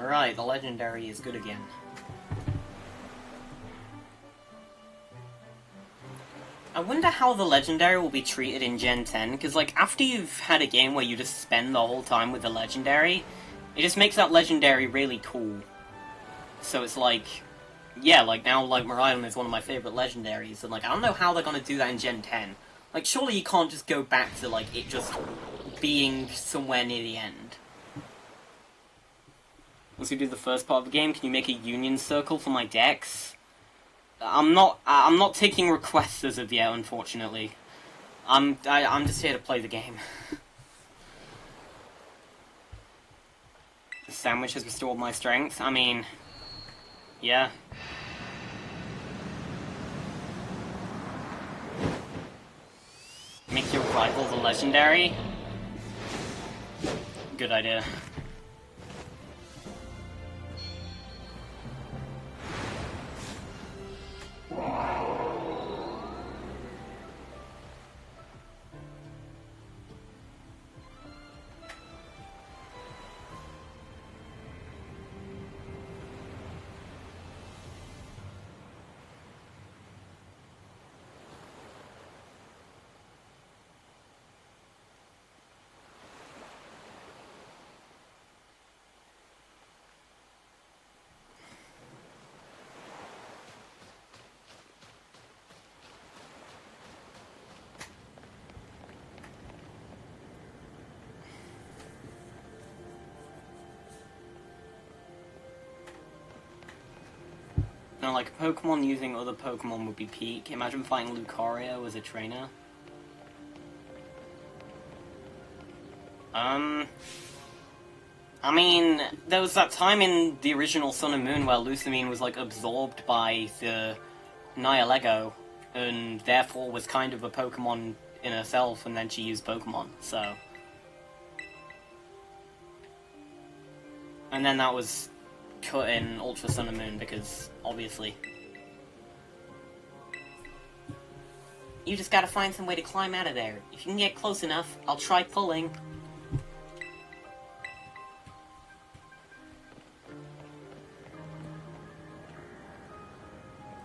Alright, the legendary is good again. I wonder how the legendary will be treated in Gen 10, because, like, after you've had a game where you just spend the whole time with the legendary, it just makes that legendary really cool. So it's like, yeah, like, now, like, Miraidon is one of my favorite legendaries, and, like, I don't know how they're gonna do that in Gen 10. Like, surely you can't just go back to, like, it just being somewhere near the end. Once we do the first part of the game, can you make a union circle for my decks? I'm not taking requests as of yet, unfortunately. I'm just here to play the game. The sandwich has restored my strength. I mean, yeah. Make your rival the legendary? Good idea. No, like, Pokemon using other Pokemon would be peak. Imagine fighting Lucario as a trainer. I mean, there was that time in the original Sun and Moon where Lucamine was, like, absorbed by the Nihilego, and therefore was kind of a Pokemon in herself, and then she used Pokemon, so... And then that was cut in Ultra Sun and Moon, because, obviously... You just gotta find some way to climb out of there. If you can get close enough, I'll try pulling.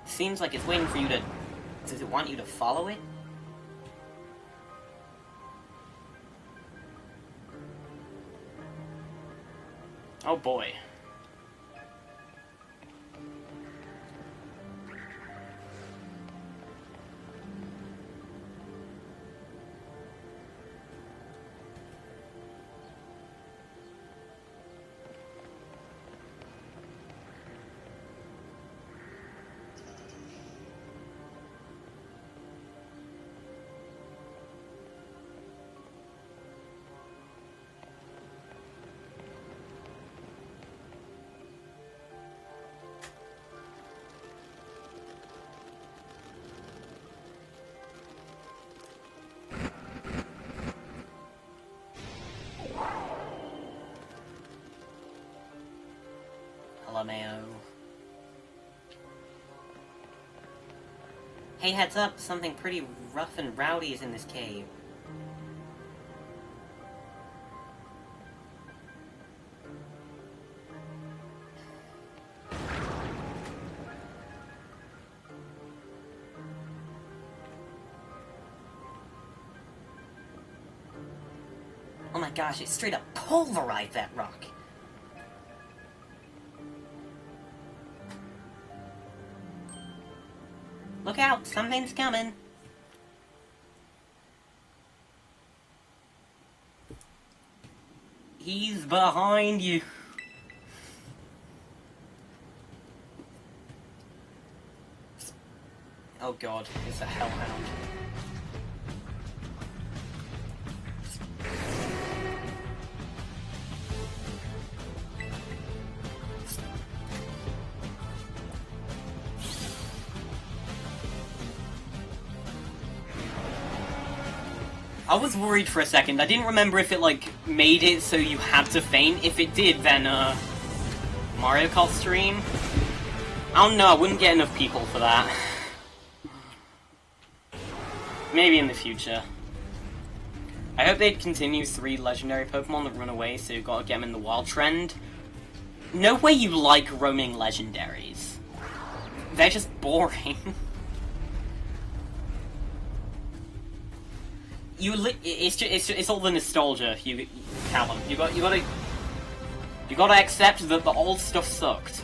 Seems like it's waiting for you to... Does it want you to follow it? Oh boy. LMAO. Hey, heads up, something pretty rough and rowdy is in this cave. Oh my gosh, it straight up pulverized that rock. Look out, something's coming. He's behind you. Oh god, it's a hellhound. I was worried for a second. I didn't remember if it, like, made it so you had to faint. If it did, then, Mario Kart stream? I don't know, I wouldn't get enough people for that. Maybe in the future. I hope they'd continue 3 legendary Pokemon that run away, so you've got to get them in the wild trend. No way you like roaming legendaries. They're just boring. It's all the nostalgia, Callum. You gotta accept that the old stuff sucked.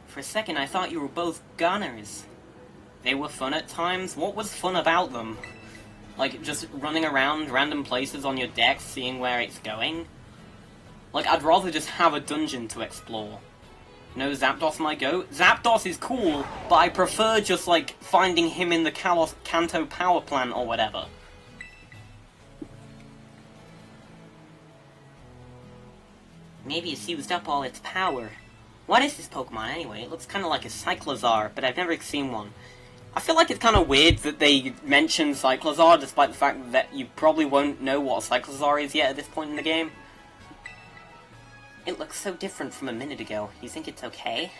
For a second, I thought you were both gunners. They were fun at times. What was fun about them? Like, just running around random places on your deck, seeing where it's going? Like, I'd rather just have a dungeon to explore. No, Zapdos my goat. Zapdos is cool, but I prefer just, like, finding him in the Kanto power plant or whatever. Maybe it's used up all its power. What is this Pokemon anyway? It looks kind of like a Cyclozar, but I've never seen one. I feel like it's kind of weird that they mention Cyclozar, despite the fact that you probably won't know what a Cyclozar is yet at this point in the game. It looks so different from a minute ago. You think it's okay?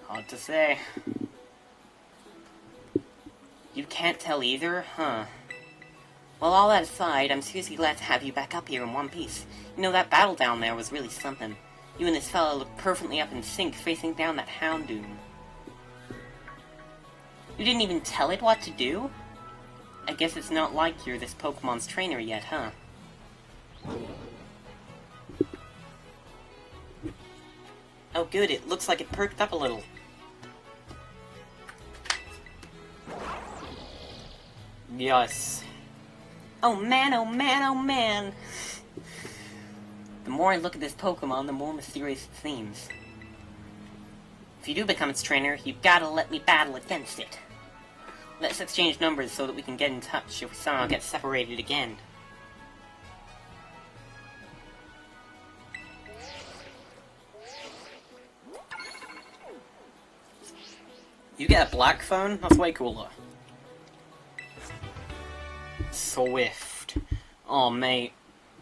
Hard to say. You can't tell either? Huh. Well, all that aside, I'm seriously glad to have you back up here in one piece. You know, that battle down there was really something. You and this fella look perfectly up in sync, facing down that Houndoom. You didn't even tell it what to do? I guess it's not like you're this Pokemon's trainer yet, huh? Oh good, it looks like it perked up a little. Yes. Oh man, oh man, oh man! The more I look at this Pokemon, the more mysterious it seems. If you do become its trainer, you've gotta let me battle against it. Let's exchange numbers so that we can get in touch if we somehow get separated again. You get a black phone? That's way cooler. Swift. Oh, mate.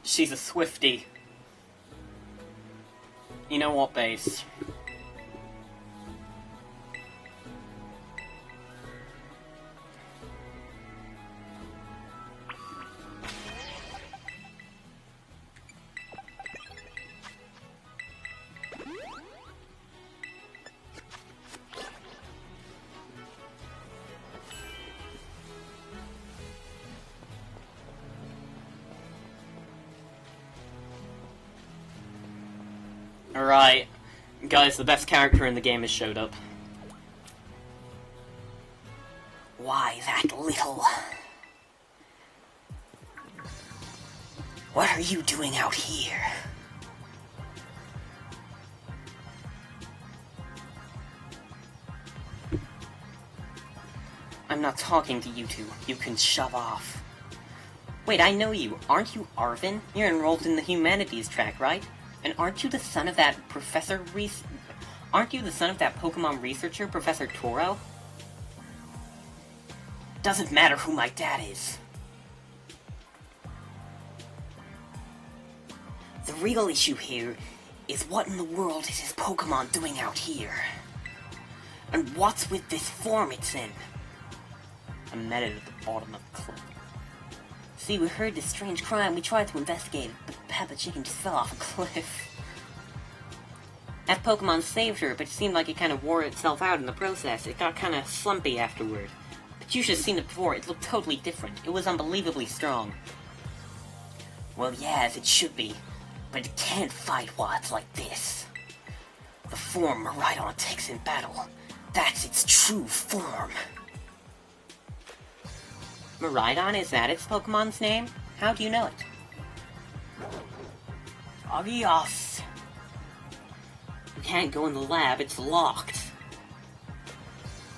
She's a Swiftie. You know what, Base? Alright. Guys, the best character in the game has showed up. Why that little... What are you doing out here? I'm not talking to you two. You can shove off. Wait, I know you. Aren't you Arvin? You're enrolled in the humanities track, right? And aren't you the son of that Aren't you the son of that Pokemon researcher, Professor Toro? Doesn't matter who my dad is. The real issue here is what in the world is this Pokemon doing out here? And what's with this form it's in? I met it at the bottom of the cliff. See, we heard this strange crime, we tried to investigate it, but Peppa Chicken just fell off a cliff. That Pokemon saved her, but it seemed like it kind of wore itself out in the process. It got kind of slumpy afterward. But you should have seen it before, it looked totally different. It was unbelievably strong. Well, yeah, as it should be. But it can't fight while it's like this. The form Miraidon takes in battle. That's its true form. Miraidon, is that its Pokemon's name? How do you know it? Adios. You can't go in the lab, it's locked.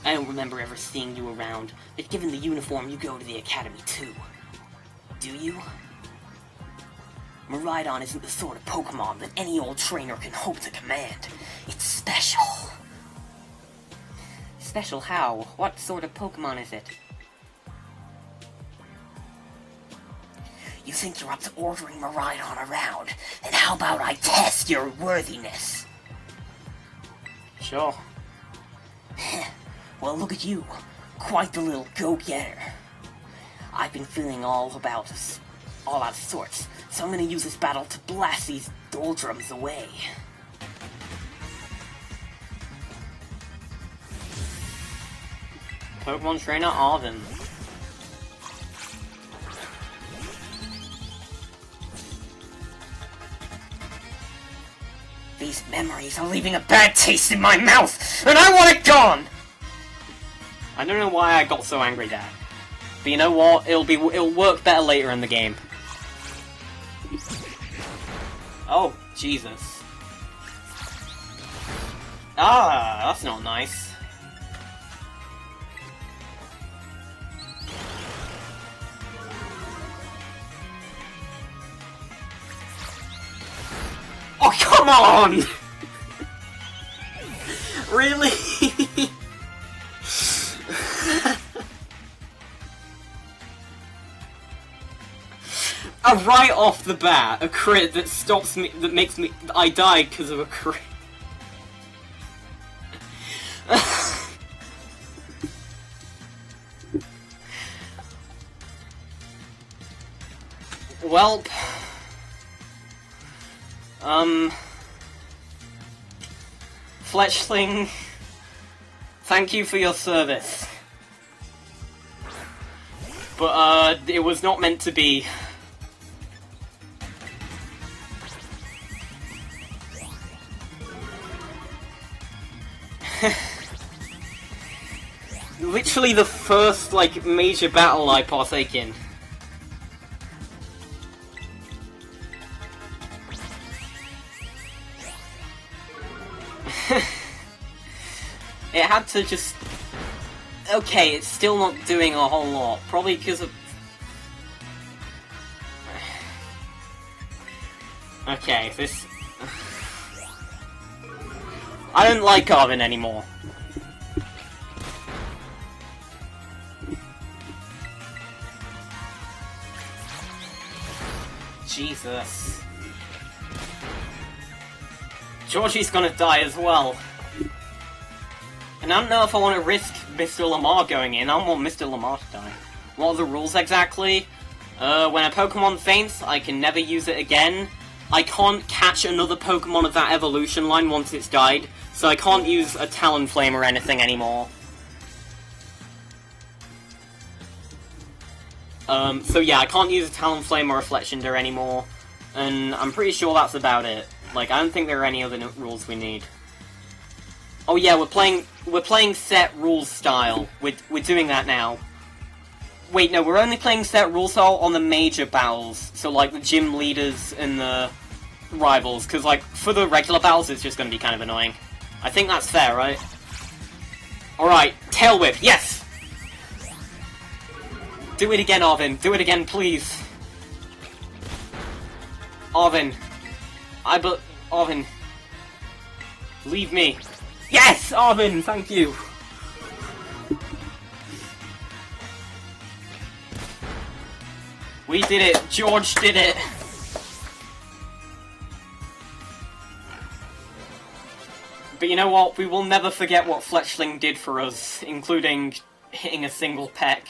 I don't remember ever seeing you around, but given the uniform, you go to the academy too. Do you? Miraidon isn't the sort of Pokemon that any old trainer can hope to command. It's special. Special how? What sort of Pokemon is it? You think you're up to ordering Maridon around, then how about I test your worthiness? Sure. Well, look at you. Quite the little go-getter. I've been feeling all out of sorts, so I'm gonna use this battle to blast these doldrums away. Pokemon Trainer Arvin. These memories are leaving a bad taste in my mouth, and I want it gone! I don't know why I got so angry there. But you know what? It'll work better later in the game. Oh, Jesus. Ah, that's not nice. Oh, come on! Really? Right off the bat, a crit that stops me, that makes me, I died because of a crit. Well, Fletchling, thank you for your service. But, it was not meant to be. Literally the first, like, major battle I partake in. It had to just... Okay, it's still not doing a whole lot. Probably because of... Okay, this... I don't like Arvin anymore. Jesus. Georgie's gonna die as well. And I don't know if I want to risk Mr. Lamar going in. I don't want Mr. Lamar to die. What are the rules exactly? When a Pokemon faints, I can never use it again. I can't catch another Pokemon of that evolution line once it's died, so I can't use a Talonflame or anything anymore. So yeah, I can't use a Talonflame or a Fletchinder anymore, and I'm pretty sure that's about it. Like, I don't think there are any other rules we need. Oh yeah, we're playing set rules style. We're doing that now. Wait, no, we're only playing set rules style on the major battles, so like the gym leaders and the rivals, because like for the regular battles it's just going to be kind of annoying. I think that's fair, right? Alright, Tail Whip, yes! Do it again, Arvin. Do it again, please. Arvin. Arvin. Leave me. Yes! Arvin, thank you! We did it! George did it! But you know what? We will never forget what Fletchling did for us, including hitting a single peck.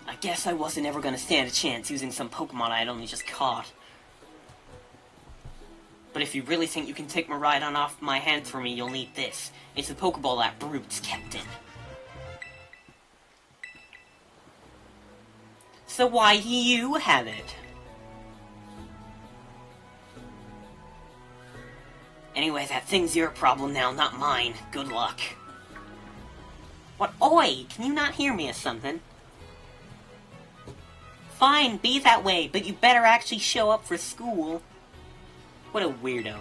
I guess I wasn't ever gonna stand a chance using some Pokemon I had only just caught. But if you really think you can take Maridon off my hands for me, you'll need this. It's a Pokeball that Brutes kept in. So why you have it? Anyway, that thing's your problem now, not mine. Good luck. What? Oi! Can you not hear me or something? Fine, be that way, but you better actually show up for school. What a weirdo.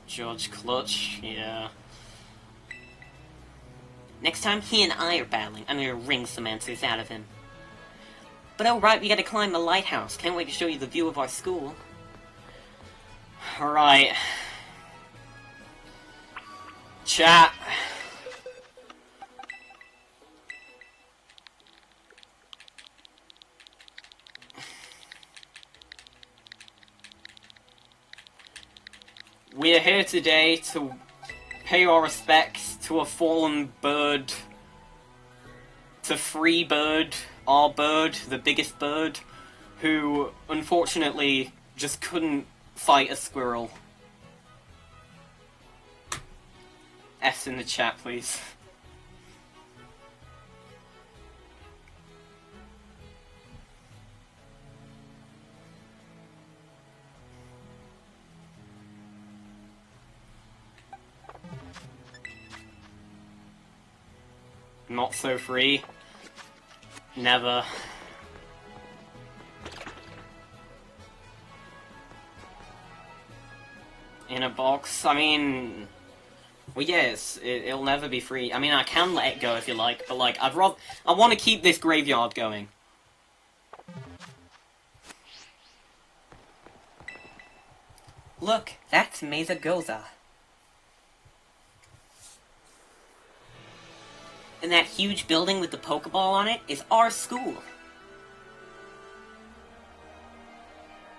George Clutch, yeah. Next time he and I are battling, I'm gonna wring some answers out of him. But oh right, we gotta climb the lighthouse. Can't wait to show you the view of our school. Alright. Chat. We are here today to pay our respects to a fallen bird. To Free Bird, our bird, the biggest bird, who unfortunately just couldn't fight a squirrel. S in the chat, please. Not so free. Never. In a box? I mean... Well, yes, it'll never be free. I mean, I can let it go if you like, but, like, I want to keep this graveyard going. Look, that's Mesa Goza. And that huge building with the Pokeball on it is our school.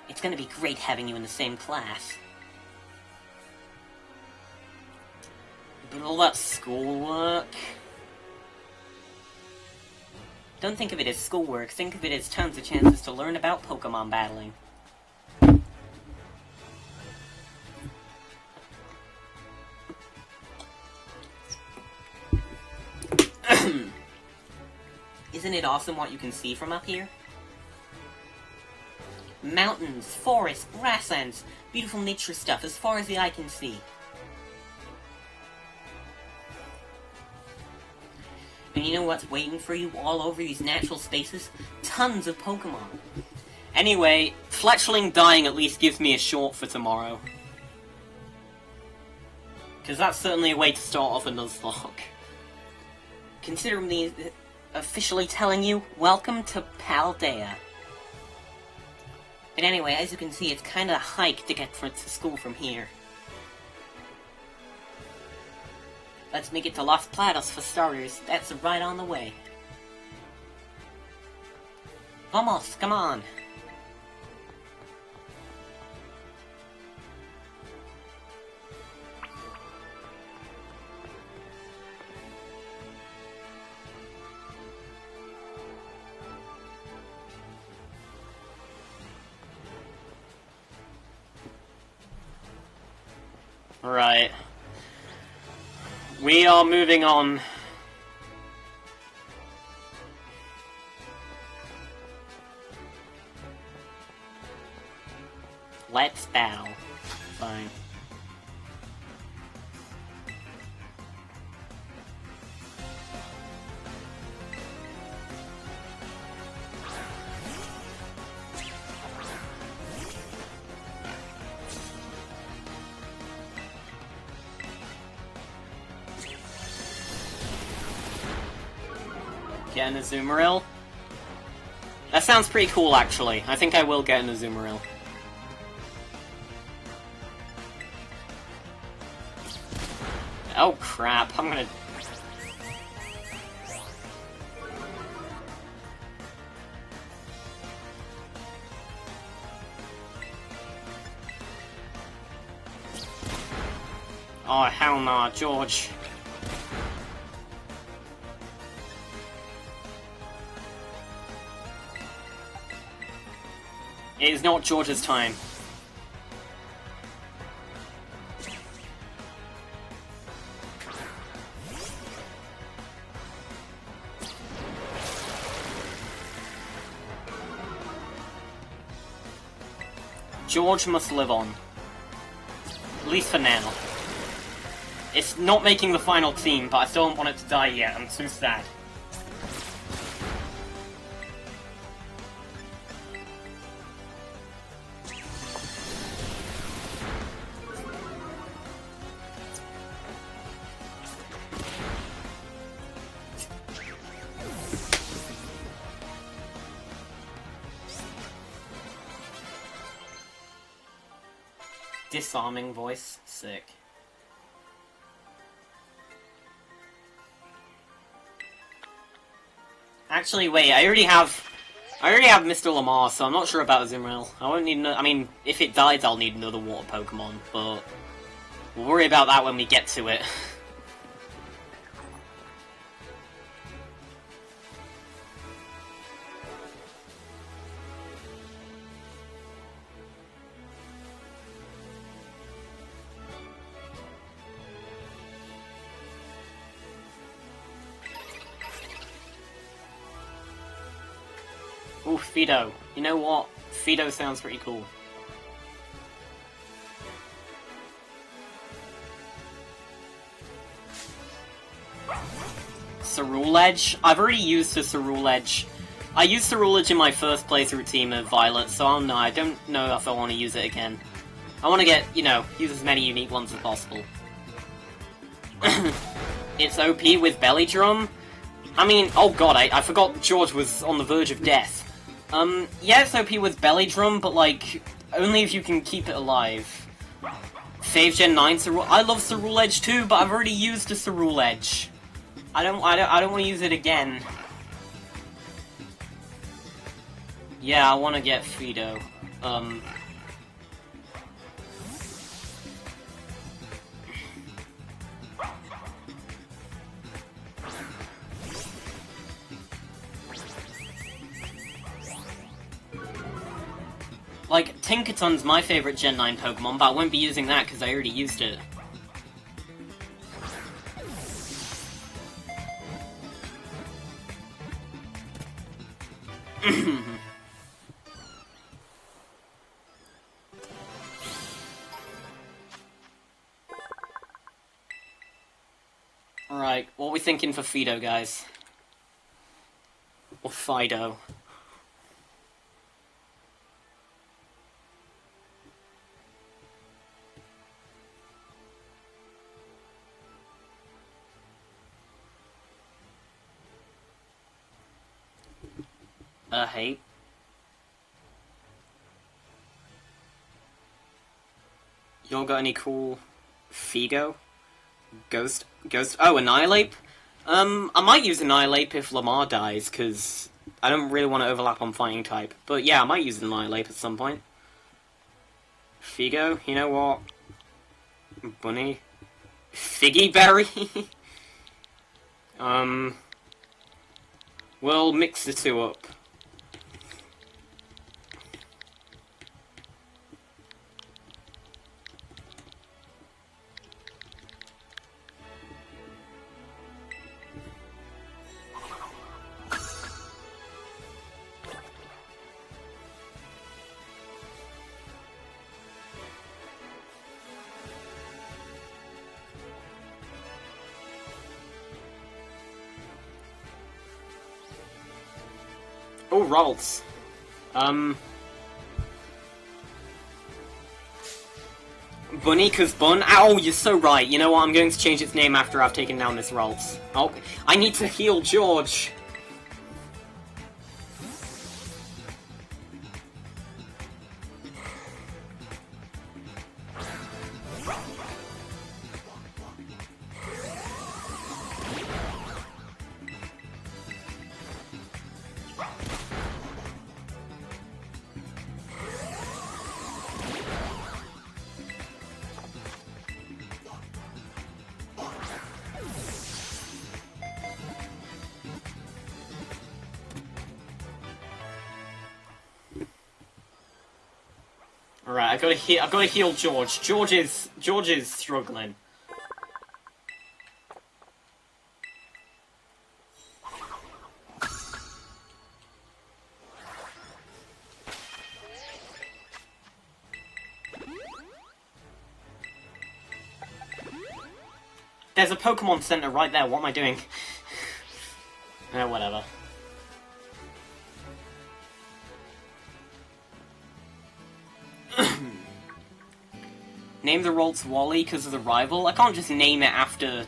It's gonna be great having you in the same class. But all that schoolwork... Don't think of it as schoolwork, think of it as tons of chances to learn about Pokemon battling. Isn't it awesome what you can see from up here? Mountains, forests, grasslands, beautiful nature stuff as far as the eye can see. And you know what's waiting for you all over these natural spaces? Tons of Pokemon. Anyway, Fletchling dying at least gives me a short for tomorrow. Because that's certainly a way to start off a Nuzlocke. Consider me officially telling you, welcome to Paldea. But anyway, as you can see, it's kind of a hike to get to school from here. Let's make it to Los Platos for starters. That's right on the way. Vamos, come on. Right. We are moving on. Let's battle. Fine. Get an Azumarill? That sounds pretty cool, actually. I think I will get an Azumarill. Oh crap, I'm gonna... Oh, hell nah, George. It is not George's time. George must live on. At least for now. It's not making the final team, but I still don't want it to die yet. I'm too sad. Disarming voice. Sick. Actually, wait, I already have Mr. Lamar, so I'm not sure about Azumarill. I won't need I mean, if it dies, I'll need another water Pokemon, but we'll worry about that when we get to it. Ooh, Fido. You know what? Fido sounds pretty cool. Ceruledge? I've already used the Ceruledge. I used Ceruledge in my first playthrough team of Violet, so I don't know if I want to use it again. I want to get, you know, use as many unique ones as possible. It's OP with Belly Drum? I mean, oh god, I forgot George was on the verge of death. Yeah, it's OP with Belly Drum, but, like, only if you can keep it alive. Save Gen 9 Ceruledge. I love Ceruledge too, but I've already used a Ceruledge. I don't want to use it again. Yeah, I want to get Fido. Like, Tinkaton's my favorite Gen 9 Pokemon, but I won't be using that because I already used it. Alright, what are we thinking for Fido, guys? Or Fido? Hate. You all got any cool Figo? Ghost? Oh, Annihilate? I might use Annihilate if Lamar dies, because I don't really want to overlap on fighting type. But yeah, I might use Annihilate at some point. Figo? You know what? Bunny? Figgy Berry? We'll mix the two up. Oh, Ralts. Bunny, cause Bun? Oh, you're so right. You know what? I'm going to change its name after I've taken down this Ralts. Oh, I need to heal George. Alright, I've gotta heal George. George is struggling. There's a Pokemon Center right there, what am I doing? Whatever. Name the Ralts Wally because of the rival? I can't just name it after...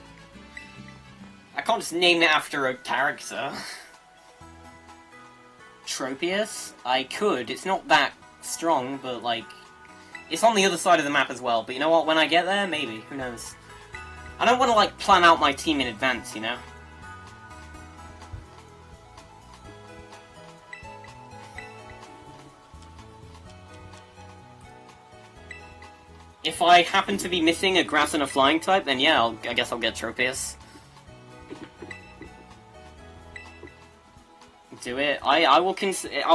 I can't just name it after a character. Tropius? I could. It's not that strong, but, like... It's on the other side of the map as well, but you know what? When I get there, maybe. Who knows? I don't want to, like, plan out my team in advance, you know? If I happen to be missing a grass and a flying type, then yeah, I guess I'll get Tropius. Do it. I will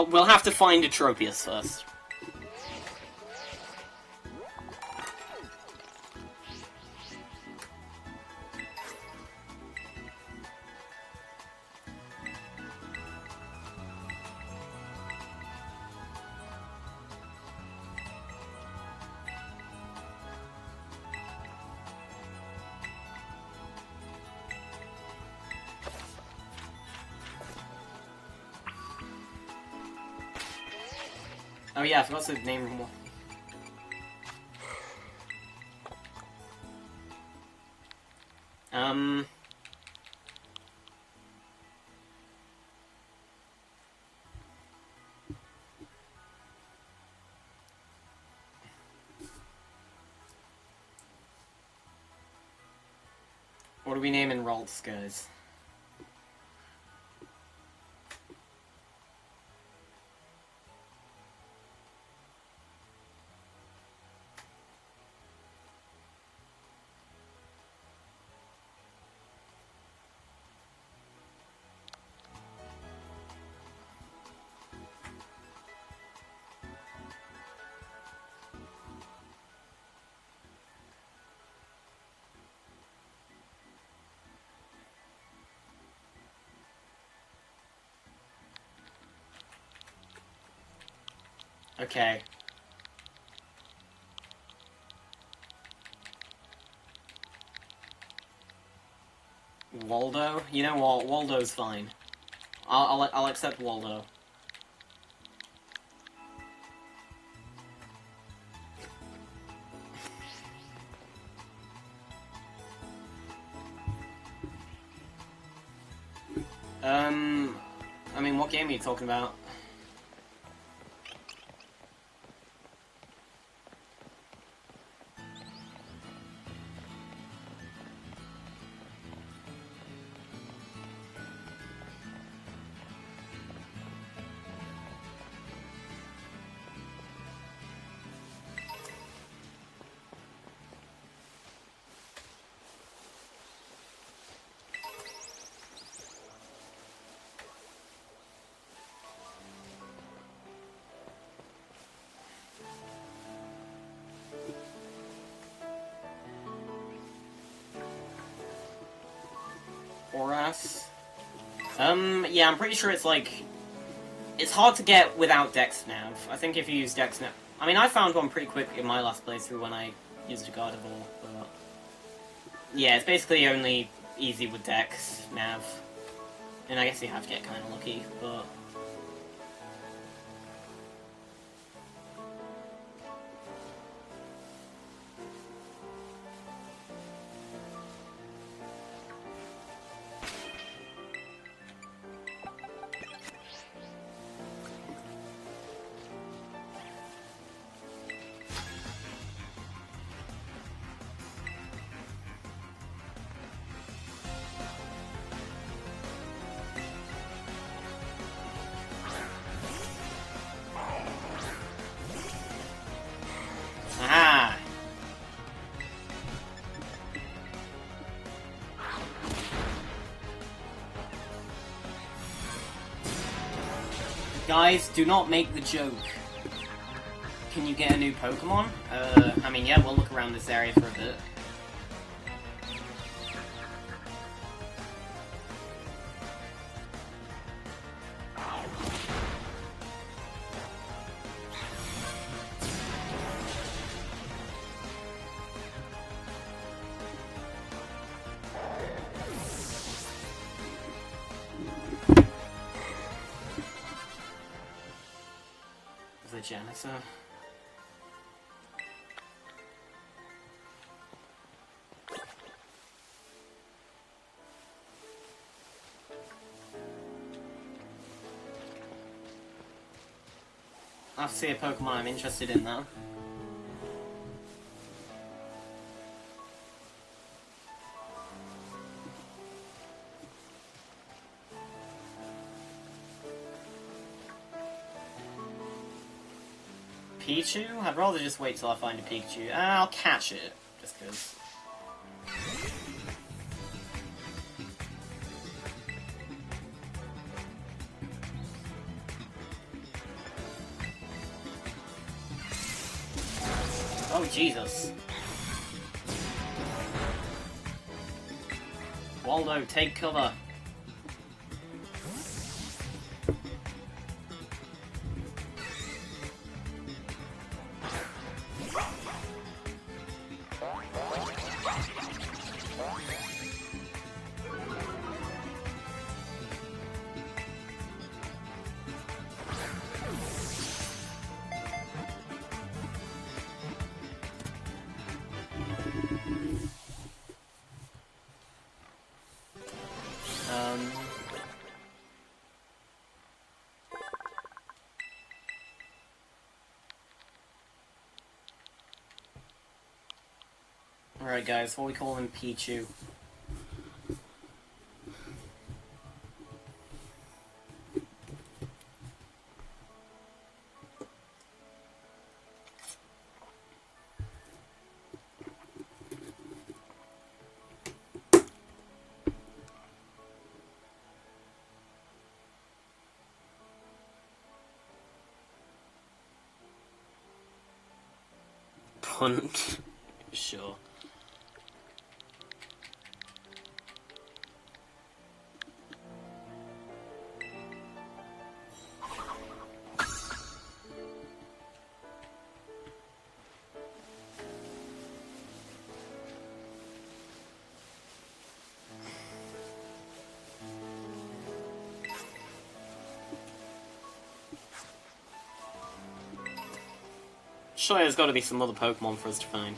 we'll have to find a Tropius first. Oh yeah, I forgot to name more. What do we name in Ralts, guys? Okay. Waldo? You know what? Waldo's fine. I'll accept Waldo. I mean, what game are you talking about? Horas? Yeah, I'm pretty sure it's like... It's hard to get without Dex Nav. I think if you use Dex Nav... I mean, I found one pretty quick in my last playthrough when I used a Gardevoir, but... Yeah, it's basically only easy with Dex Nav. And I guess you have to get kind of lucky, but... Aha! Guys, do not make the joke. Can you get a new Pokemon? I mean, yeah, we'll look around this area for a bit. The janitor. I have to see a Pokemon I'm interested in, though. Pichu? I'd rather just wait till I find a Pikachu. I'll catch it, just cause. Oh, Jesus. Waldo, take cover. Alright guys, what we call him Pichu. Punt. Sure. Sure, there's got to be some other Pokemon for us to find.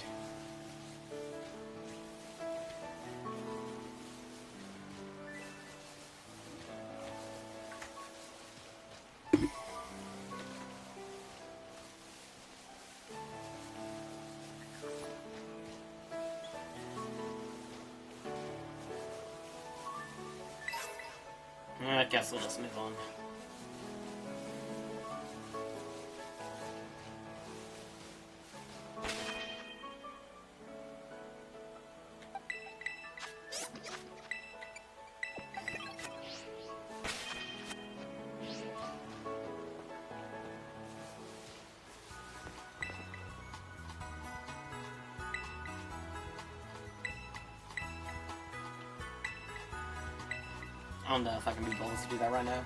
I guess we'll just move on. I don't know if I can be bothered to do that right now.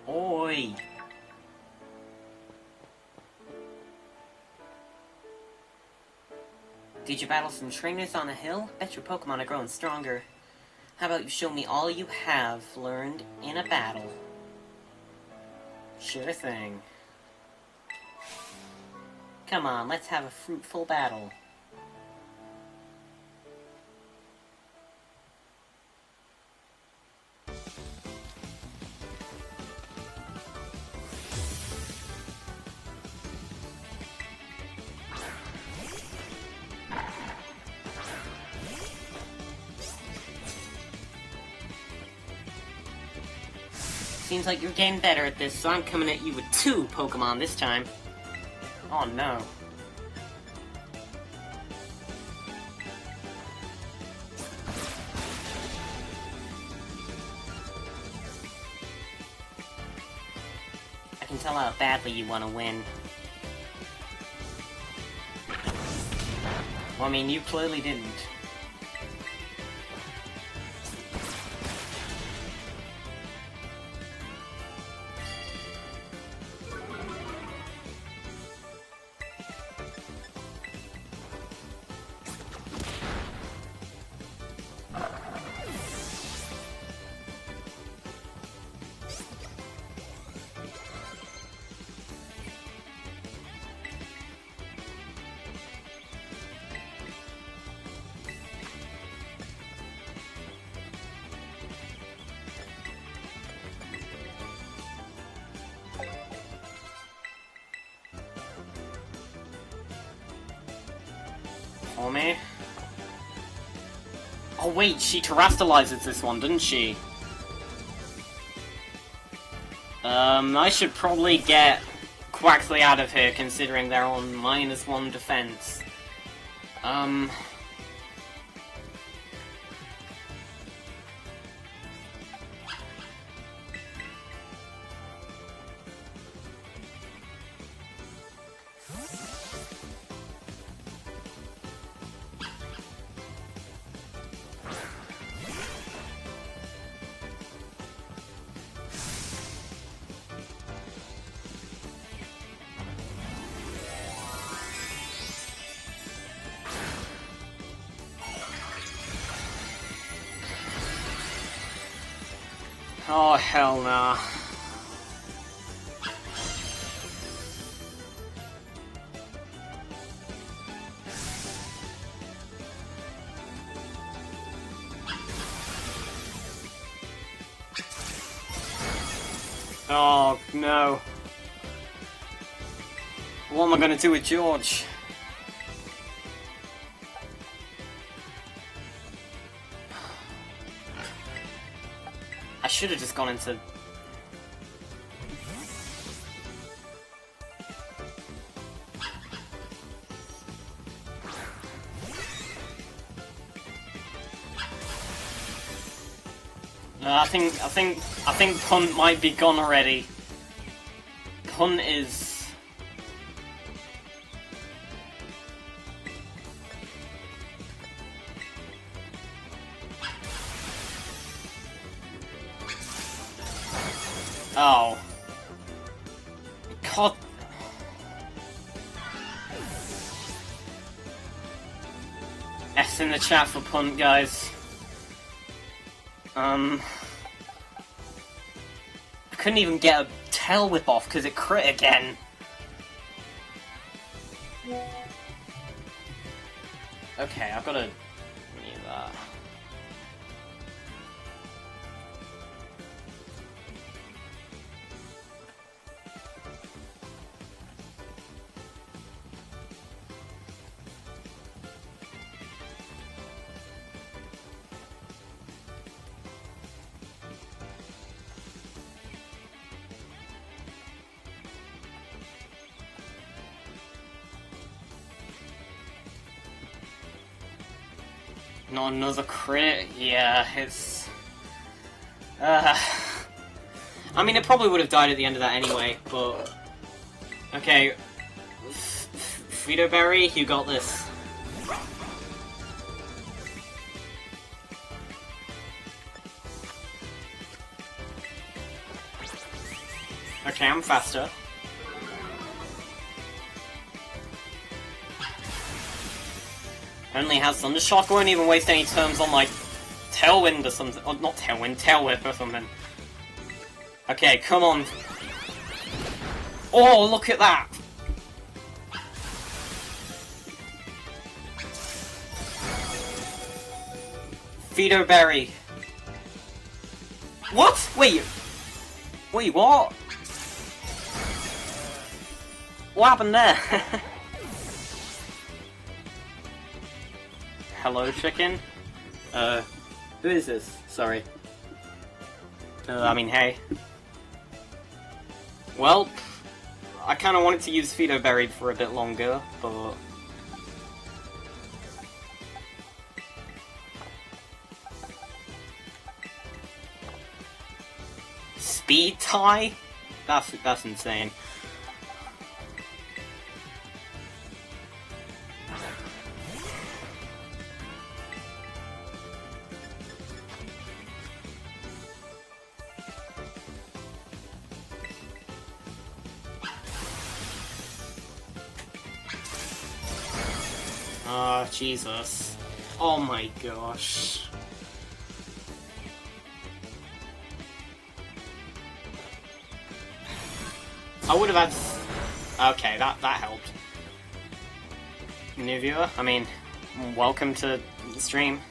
Oi! Did you battle some trainers on the hill? Bet your Pokemon are growing stronger. How about you show me all you have learned in a battle? Sure thing. Come on, let's have a fruitful battle. Seems like you're getting better at this, so I'm coming at you with 2 Pokemon this time. Oh no. I can tell how badly you want to win. Well, I mean, you clearly didn't. for me. Oh wait, she terastallizes this one, doesn't she? I should probably get Quaxley out of here, considering they're on -1 defense. Oh, hell nah. Oh, no. What am I gonna do with George? I should have just gone into... I think Punt might be gone already. Punt is... Oh. God. S in the chat for Punt, guys. I couldn't even get a tail whip off because it crit again. Okay, I've got to mute that. Not another crit? Yeah, it's... I mean, it probably would have died at the end of that anyway, but... Okay. Frito Berry, you got this. Okay, I'm faster. Only has Thundershock, won't even waste any turns on, like, Tailwind or something. Oh, not Tailwind, Tail Whip or something. Okay, come on. Oh, look at that! Fido Berry. What? Wait, what? What happened there? Hello, chicken. Who is this? Sorry. I mean, hey. Well, I kind of wanted to use Fido Berry for a bit longer, but... Speed tie? That's insane. Ah, Jesus. Oh my gosh. I would have had... Okay, that helped. New viewer? I mean, welcome to the stream.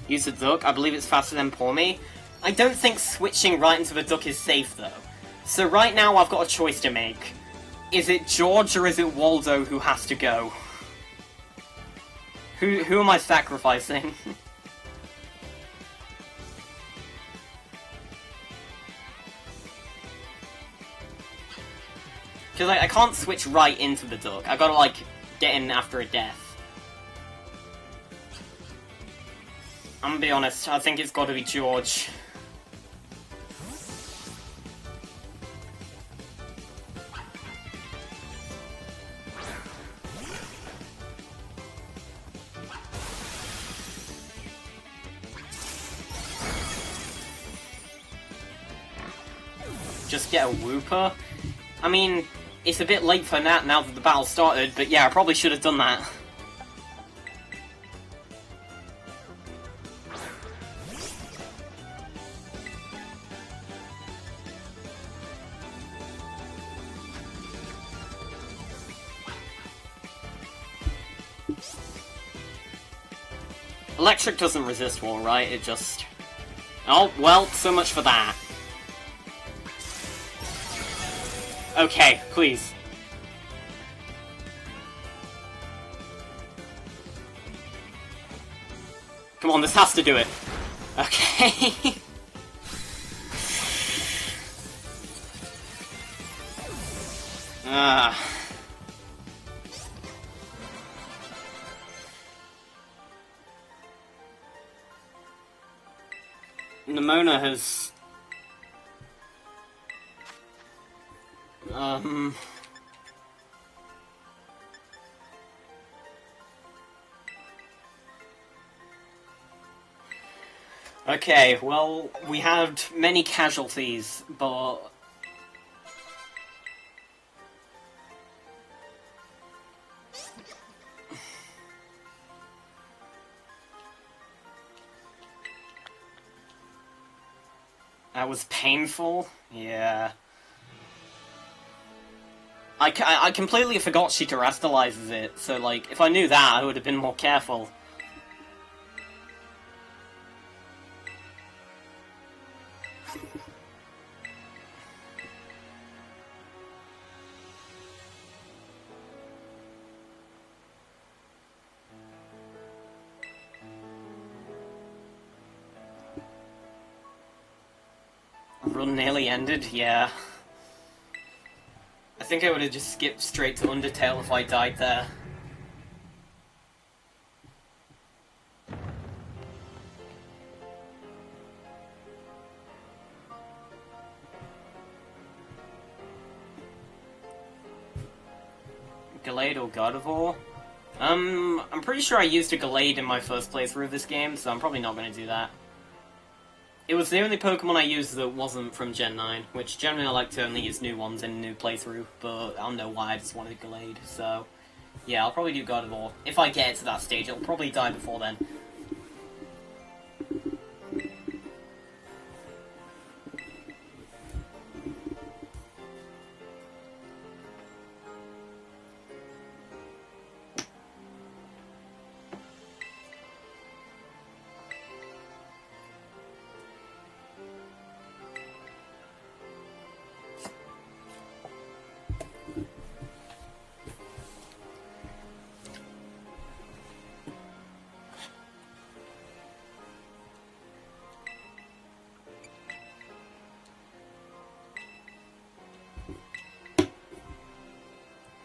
Use the duck. I believe it's faster than Pour Me. I don't think switching right into the duck is safe, though. So right now I've got a choice to make. Is it George or is it Waldo who has to go? Who am I sacrificing? Because I can't switch right into the duck. I gotta, like, get in after a death. I'm gonna be honest, I think it's gotta be George. Just get a Wooper? I mean, it's a bit late for that now that the battle started, but yeah, I probably should have done that. Electric doesn't resist wall, right? It just... Oh, well, so much for that. Okay, please. Come on, this has to do it. Okay. Nimona has... Okay, well, we had many casualties, but... That was painful? Yeah. I completely forgot she terrestrializes it, so, like, if I knew that, I would have been more careful. Run nearly ended? Yeah. I think I would have just skipped straight to Undertale if I died there. Gallade or Gardevoir? I'm pretty sure I used a Gallade in my first playthrough of this game, so I'm probably not going to do that. It was the only Pokemon I used that wasn't from Gen 9, which generally I like to only use new ones in a new playthrough, but I don't know why, I just wanted Gallade, so... Yeah, I'll probably do Gardevoir. If I get to that stage, it'll probably die before then.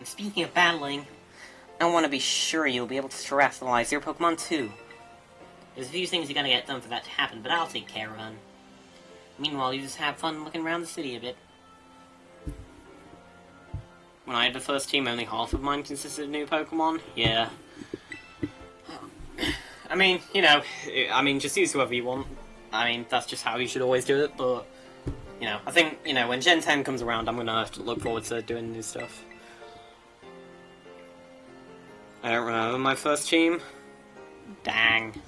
Speaking of battling, I want to be sure you'll be able to terrestrialize your Pokemon too. There's a few things you gotta get done for that to happen, but I'll take care of them. Meanwhile, you just have fun looking around the city a bit. When I had the first team, only half of mine consisted of new Pokemon. Yeah. I mean, you know, just use whoever you want. I mean, that's just how you should always do it, but, you know, I think, you know, when Gen 10 comes around, I'm gonna have to look forward to doing new stuff. I don't remember my first team. Dang.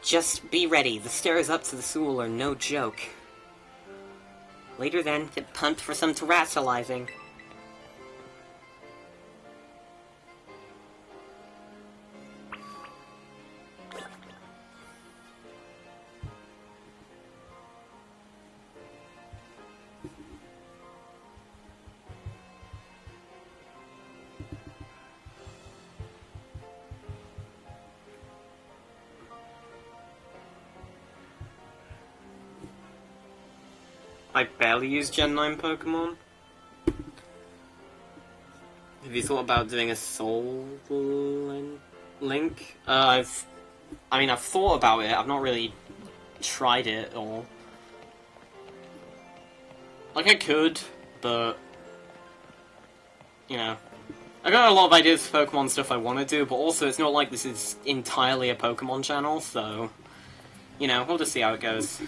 Just be ready. The stairs up to the school are no joke. Later then, get pumped for some terrestrializing. I barely use Gen 9 Pokemon. Have you thought about doing a Soul Link? I've thought about it. I've not really tried it or like I could, but you know, I got a lot of ideas for Pokemon stuff I want to do, but also it's not like this is entirely a Pokemon channel, so you know, we'll just see how it goes.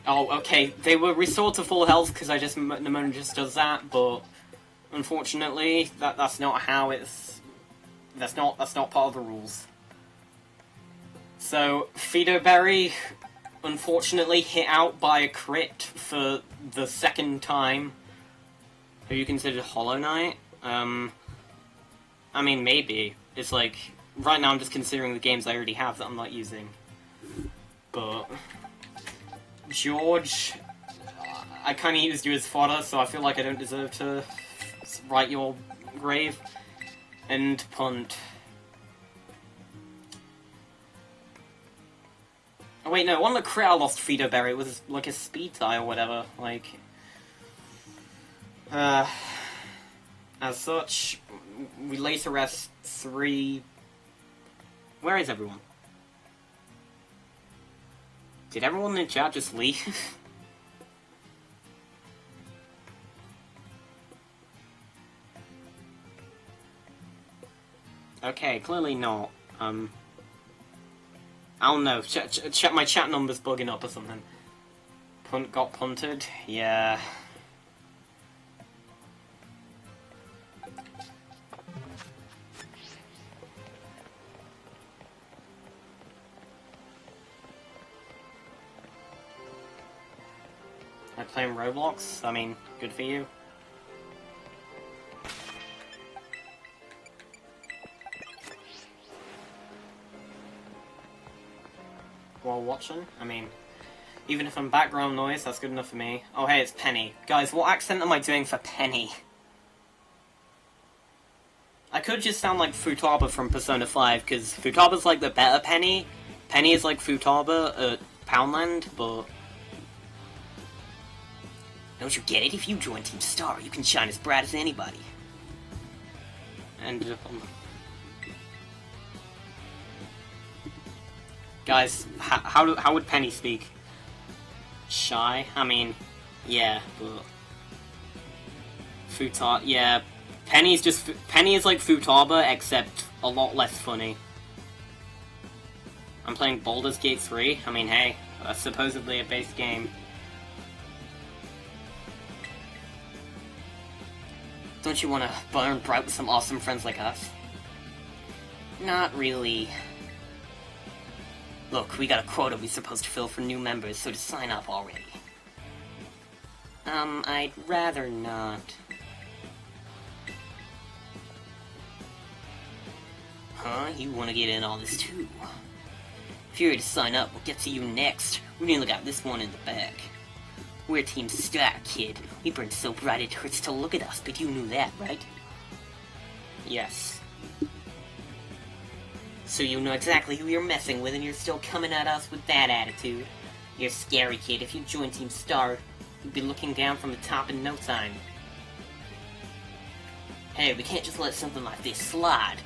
Oh, okay. They were restored to full health because Nemona just does that, but unfortunately, that's not how it's. That's not part of the rules. So Fido Berry, unfortunately, hit out by a crit for the second time. Have you considered Hollow Knight? I mean, maybe. It's like right now I'm just considering the games I already have that I'm not using, but. George, I kind of used you as fodder, so I feel like I don't deserve to write your grave. And Punt. Oh wait, no, one of the crit I lost Fido Berry was like a speed tie or whatever, like... as such, we later rest 3... Where is everyone? Did everyone in the chat just leave? Okay, clearly not. I don't know. My chat number's bugging up or something. Punt got punted? Yeah. I'm playing Roblox. I mean, good for you. While watching, I mean, even if I'm background noise, that's good enough for me. Oh hey, it's Penny. Guys, what accent am I doing for Penny? I could just sound like Futaba from Persona 5, because Futaba's like the better Penny. Penny is like Futaba at Poundland, but... Don't you get it? If you join Team Star, you can shine as bright as anybody. And... guys, how would Penny speak? Shy? I mean, yeah, but... Futaba, yeah. Penny is like Futaba, except a lot less funny. I'm playing Baldur's Gate 3. I mean, hey, that's supposedly a base game. Don't you want to burn bright with some awesome friends like us? Not really. Look, we got a quota we're supposed to fill for new members, so just sign up already. I'd rather not. Huh? You want to get in all this too? If you're ready to sign up, we'll get to you next. We nearly got this one in the bag. We're Team Star, kid. We burn so bright it hurts to look at us, but you knew that, right? Yes. So you know exactly who you're messing with, and you're still coming at us with that attitude. You're scary, kid. If you join Team Star, you'd be looking down from the top in no time. Hey, we can't just let something like this slide.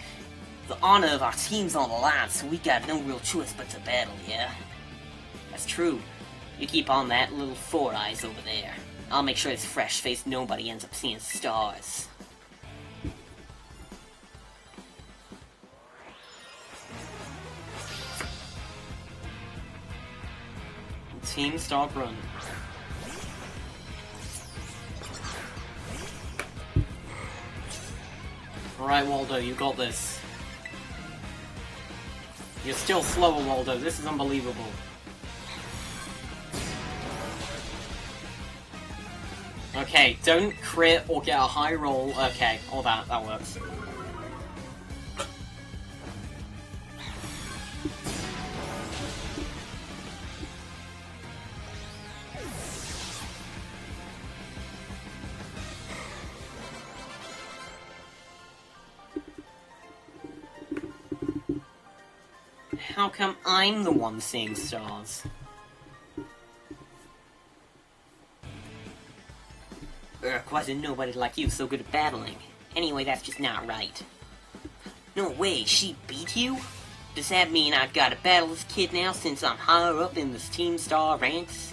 The honor of our team's on the line, so we got no real choice but to battle, yeah? That's true. You keep on that little four eyes over there. I'll make sure this fresh-faced nobody ends up seeing stars. Team Start Run. Alright, Waldo, you got this. You're still slower, Waldo. This is unbelievable. Okay, don't crit or get a high roll. Okay, all that works. How come I'm the one seeing stars? Urk, wasn't nobody like you so good at battling. Anyway, that's just not right. No way, she beat you? Does that mean I've got to battle this kid now since I'm higher up in the Team Star ranks?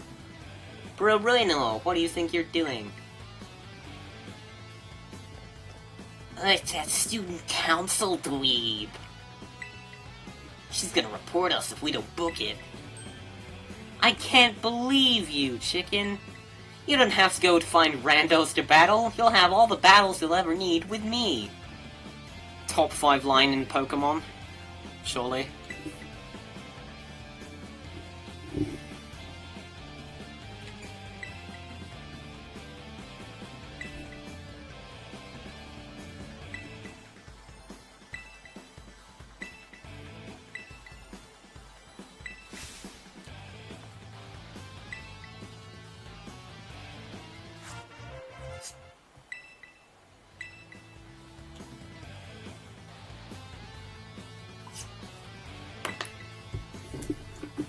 Bruno, what do you think you're doing? It's that student council dweeb. She's gonna report us if we don't book it. I can't believe you, chicken. You don't have to go to find randos to battle. You'll have all the battles you'll ever need with me. Top 5 line in Pokemon, surely.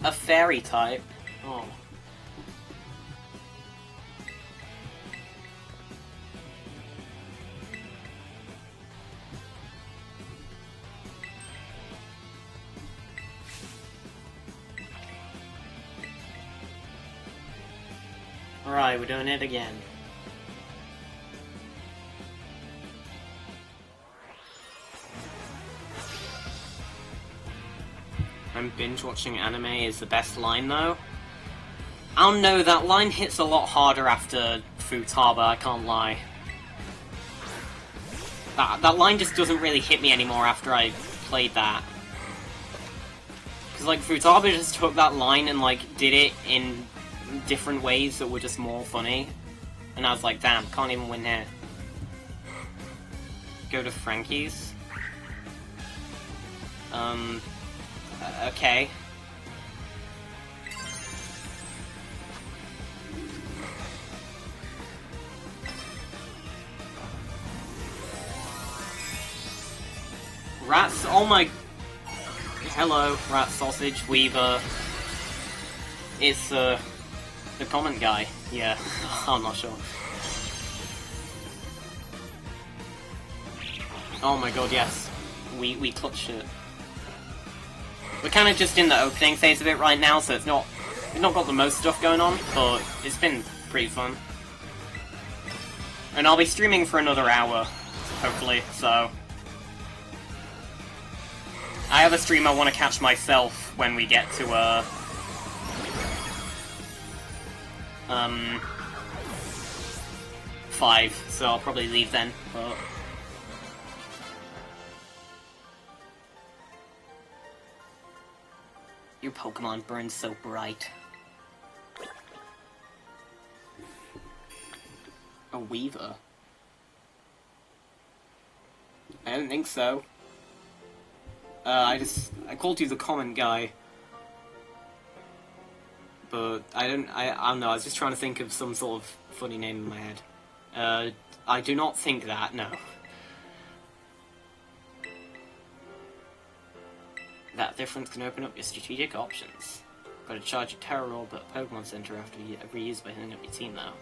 A fairy type? Oh. Alright, we're doing it again. And binge watching anime is the best line though. I don't know, that line hits a lot harder after Futaba, I can't lie. That line just doesn't really hit me anymore after I played that. Because like Futaba just took that line and like did it in different ways that were just more funny. And I was like, damn, can't even win here. Go to Frankie's. Okay. Rats, oh my... Hello, Rat Sausage Weaver. It's, the comment guy. Yeah, I'm not sure. Oh my god, yes. We clutched it. We're kind of just in the opening phase of it right now, so we've not got the most stuff going on, but it's been pretty fun. And I'll be streaming for another hour, hopefully, so... I have a stream I want to catch myself when we get to, 5, so I'll probably leave then, but... Your Pokemon burns so bright. A Weaver? I don't think so. I called you the comment guy. But I don't know, I was just trying to think of some sort of funny name in my head. I do not think that, no. That difference can open up your strategic options. Gotta charge a Terror Orb at a Pokemon Center after every use by hitting up your team though.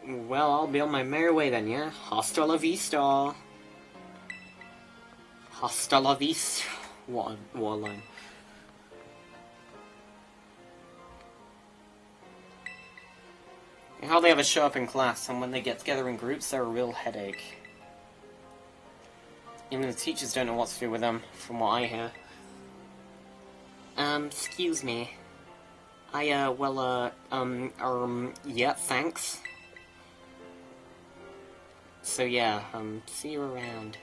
Well, I'll be on my merry way then, yeah? Hasta la vista! Hasta la vista! What a line. They hardly ever show up in class, and when they get together in groups, they're a real headache. Even the teachers don't know what to do with them, from what I hear. Excuse me. Yeah, thanks. So yeah, see you around.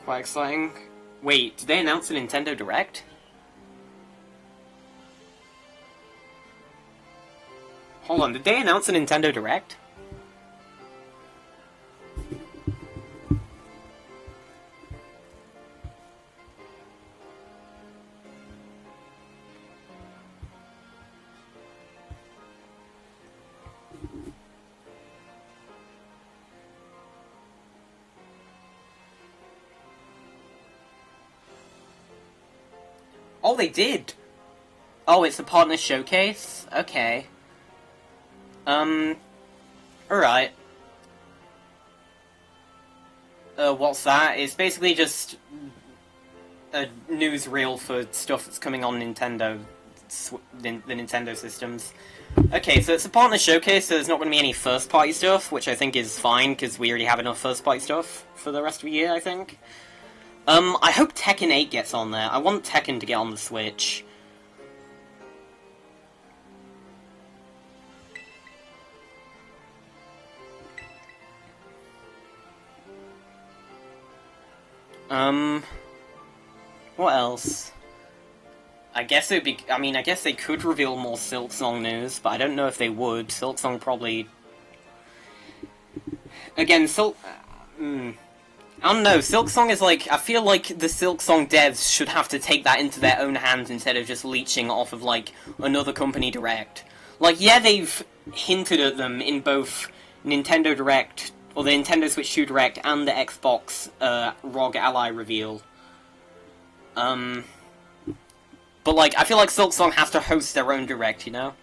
Quite exciting. Wait, did they announce a Nintendo Direct? Hold on, did they announce a Nintendo Direct? Oh, they did! Oh, it's a partner showcase? Okay. Alright. What's that? It's basically just a newsreel for stuff that's coming on Nintendo, the Nintendo systems. Okay, so it's a partner showcase, so there's not going to be any first-party stuff, which I think is fine, because we already have enough first-party stuff for the rest of the year, I think. I hope Tekken 8 gets on there. I want Tekken to get on the Switch. What else? I guess it'd be. I mean, I guess they could reveal more Silksong news, but I don't know if they would. Silksong probably. Again, I don't know. Silksong is like. I feel like the Silksong devs should have to take that into their own hands instead of just leeching off of, like, another company Direct. Like, yeah, they've hinted at them in both Nintendo Direct, or the Nintendo Switch 2 Direct, and the Xbox ROG Ally reveal. But, like, I feel like Silksong has to host their own Direct, you know?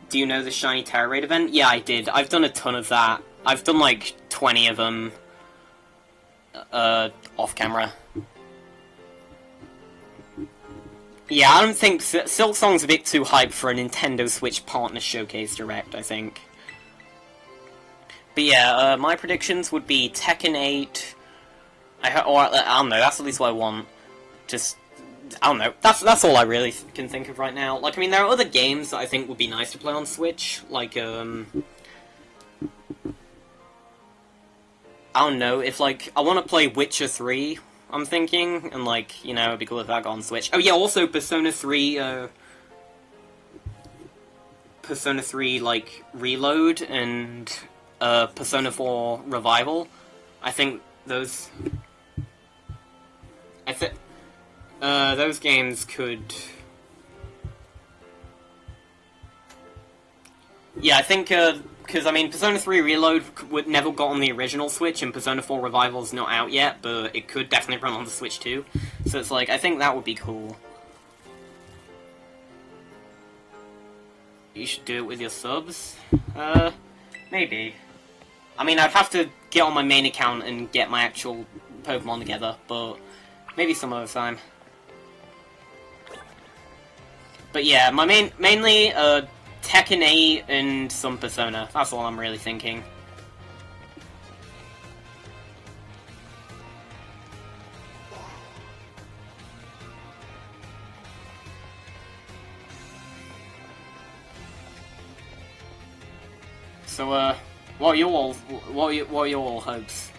Do you know the Shiny Terror Raid event? Yeah, I did. I've done a ton of that. I've done, like, 20 of them, off camera. Yeah, I don't think... Silksong's a bit too hyped for a Nintendo Switch Partner Showcase Direct, I think. But yeah, my predictions would be Tekken 8... I don't know, that's at least what I want. Just... I don't know. That's all I really can think of right now. Like, I mean, there are other games that I think would be nice to play on Switch. Like, I don't know, if, like, I want to play Witcher 3, I'm thinking, and, like, you know, it'd be cool if that got on Switch. Oh, yeah, also Persona 3, Persona 3, like, Reload, and, Persona 4 Revival. I think those... those games could... Yeah, I think, because, I mean, Persona 3 Reload never got on the original Switch, and Persona 4 Revival's not out yet, but it could definitely run on the Switch too. So it's like, I think that would be cool. You should do it with your subs? Maybe. I mean, I'd have to get on my main account and get my actual Pokemon together, but maybe some other time. But yeah, my mainly, Tekken 8 and some Persona. That's all I'm really thinking. So, what are your all hopes?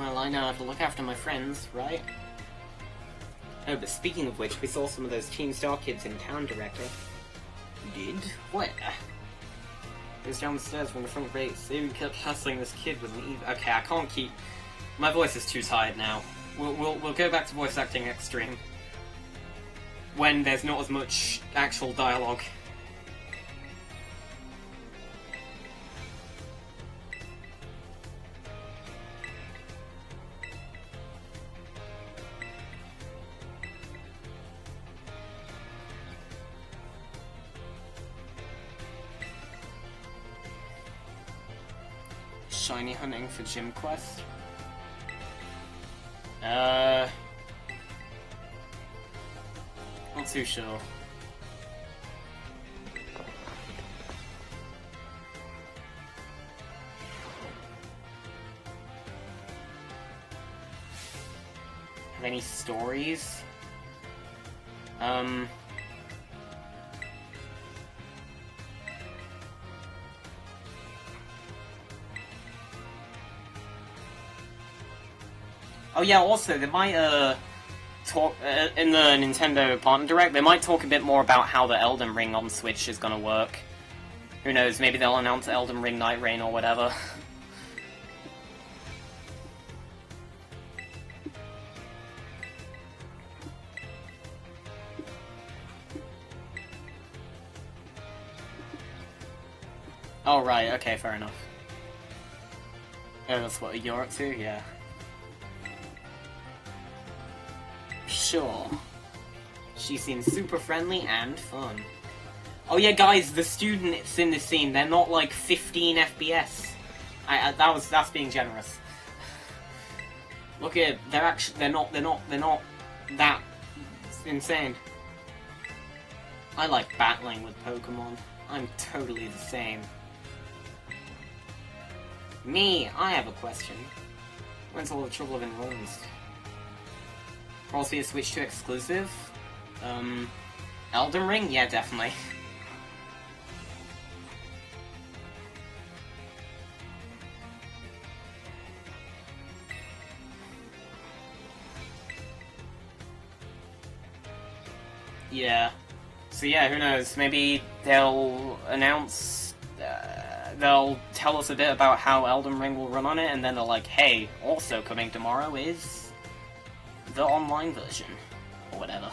Well, I know I have to look after my friends, right? Oh, but speaking of which, we saw some of those Team Star kids in town, Director. Did? What? He was down the stairs from the front gate. Steven kept hustling this kid with an evil. Okay, I can't keep. My voice is too tired now. We'll go back to voice acting extreme when there's not as much actual dialogue. Shiny hunting for gym quest. Not too sure. Have any stories? Oh yeah, also, they might, talk, in the Nintendo Partner Direct, they might talk a bit more about how the Elden Ring on Switch is gonna work. Who knows, maybe they'll announce Elden Ring Night Rain or whatever. Oh right, okay, fair enough. Oh, that's what you're up to? Yeah. Sure. She seems super friendly and fun. Oh yeah, guys, the students in this scene, they're not like 15 FPS. That's being generous. Look at, they're not that insane. I like battling with Pokemon. I'm totally the same. Me, I have a question. When's all the trouble of enrollments? Also a Switch 2 exclusive? Elden Ring? Yeah, definitely. Yeah. So yeah, who knows? Maybe they'll announce... they'll tell us a bit about how Elden Ring will run on it, and then they're like, hey, also coming tomorrow is... the online version. Or whatever.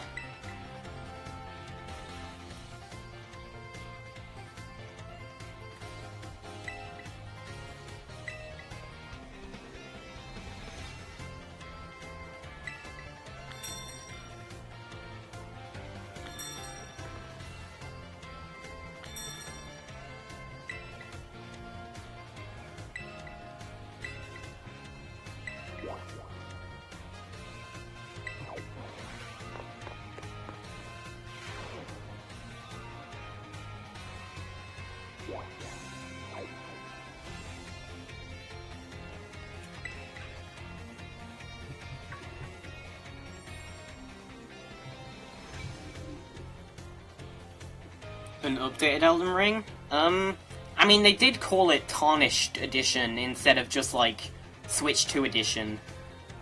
An updated Elden Ring? I mean, they did call it Tarnished Edition instead of just, like, Switch 2 Edition.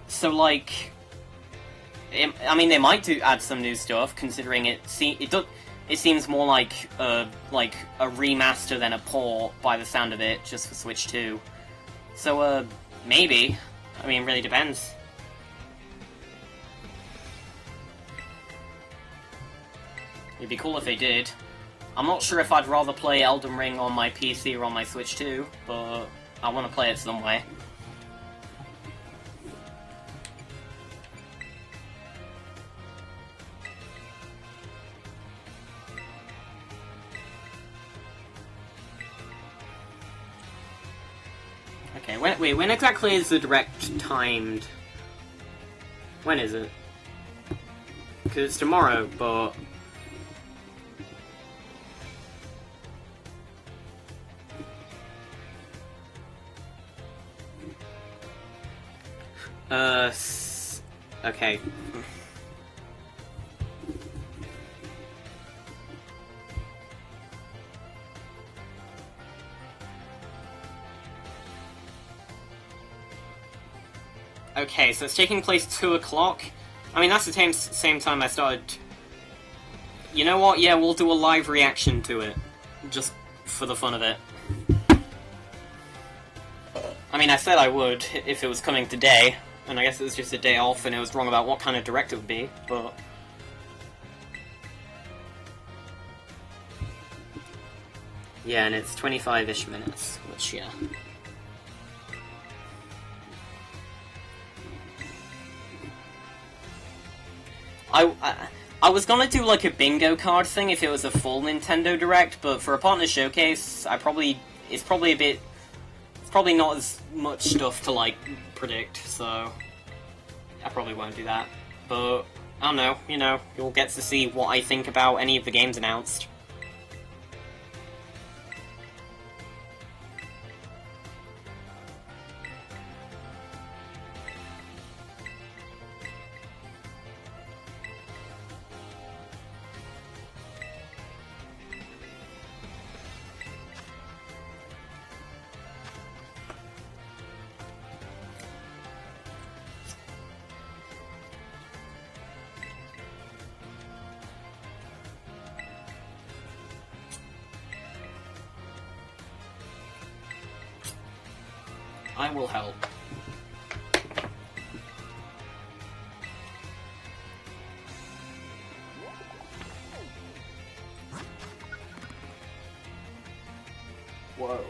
So, like... I mean, they might add some new stuff, considering it seems more like a remaster than a port, by the sound of it, just for Switch 2. So, maybe. I mean, it really depends. It'd be cool if they did. I'm not sure if I'd rather play Elden Ring on my PC or on my Switch 2, but I want to play it some way. Okay, when exactly is the Direct timed? When is it? Because it's tomorrow, but... okay. Okay, so it's taking place 2 o'clock. I mean, that's the same time I started... You know what? Yeah, we'll do a live reaction to it. Just for the fun of it. I mean, I said I would if it was coming today, and I guess it was just a day off and it was wrong about what kind of direct it would be, but... Yeah, and it's 25-ish minutes, which, yeah. I was gonna do like a bingo card thing if it was a full Nintendo Direct, but for a partner showcase, it's probably not as much stuff to like predict, so I probably won't do that. But I don't know, you know, you'll get to see what I think about any of the games announced. I will help. Whoa.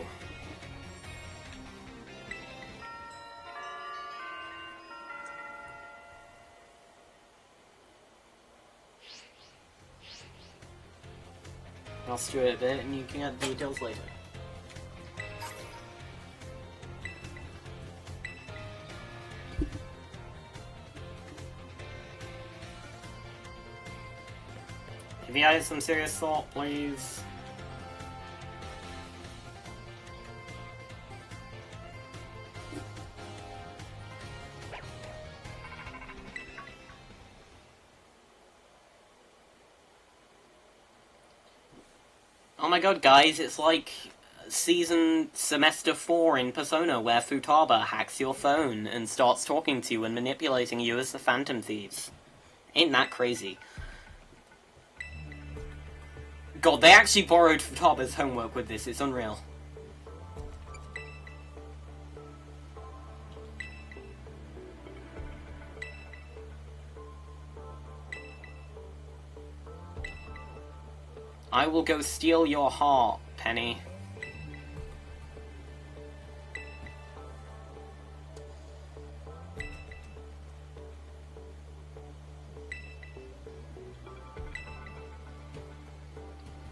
I'll stew it a bit and you can get the details later. Give you guys some serious thought, please. Oh my god, guys, it's like semester 4 in Persona, where Futaba hacks your phone and starts talking to you and manipulating you as the Phantom Thieves. Ain't that crazy? God, they actually borrowed Futaba's homework with this, it's unreal. I will go steal your heart, Penny.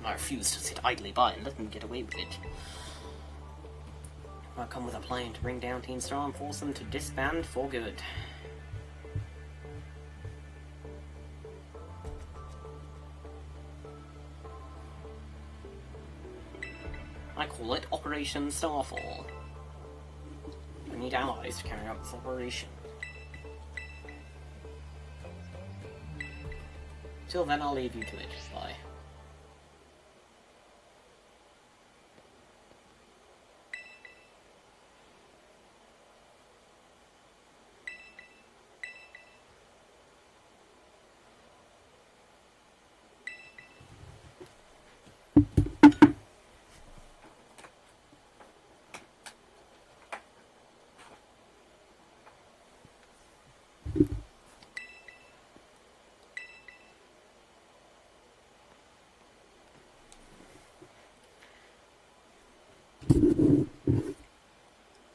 I refuse to sit idly by and let them get away with it. I'll come with a plan to bring down Team Star and force them to disband for good. I call it Operation Starfall. I need allies to carry out this operation. Till then, I'll leave you to it. Bye.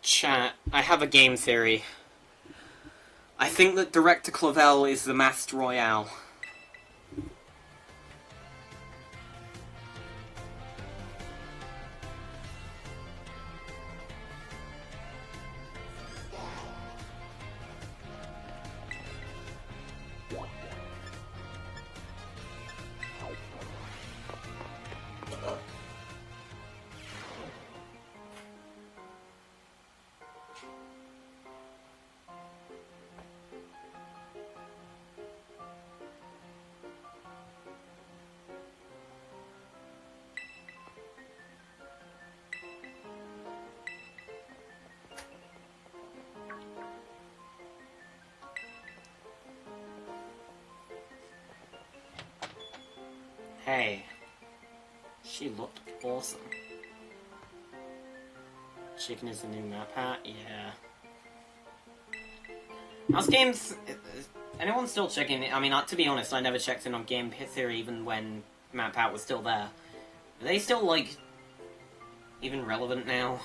Chat, I have a game theory. I think that Director Clavel is the Master Royale. Hey. She looked awesome. Chicken is the new map hat? Yeah. How's games... Anyone still checking it? I mean, to be honest, I never checked in on Game Theory even when Map Hat was still there. Are they still, like, even relevant now?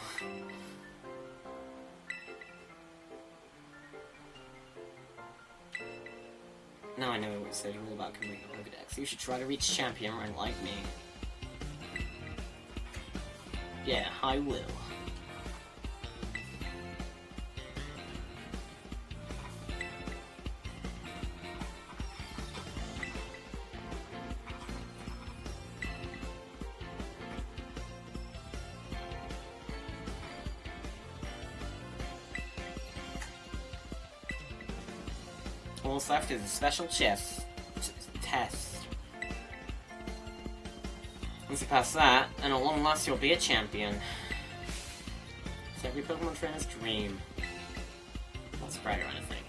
Now I know what it said all about completing the Pokedex. You should try to reach champion rank like me. Yeah, I will. All that's left is a special test. Once you pass that, and at long last you'll be a champion. It's every Pokemon trainer's dream. Not sprite or anything.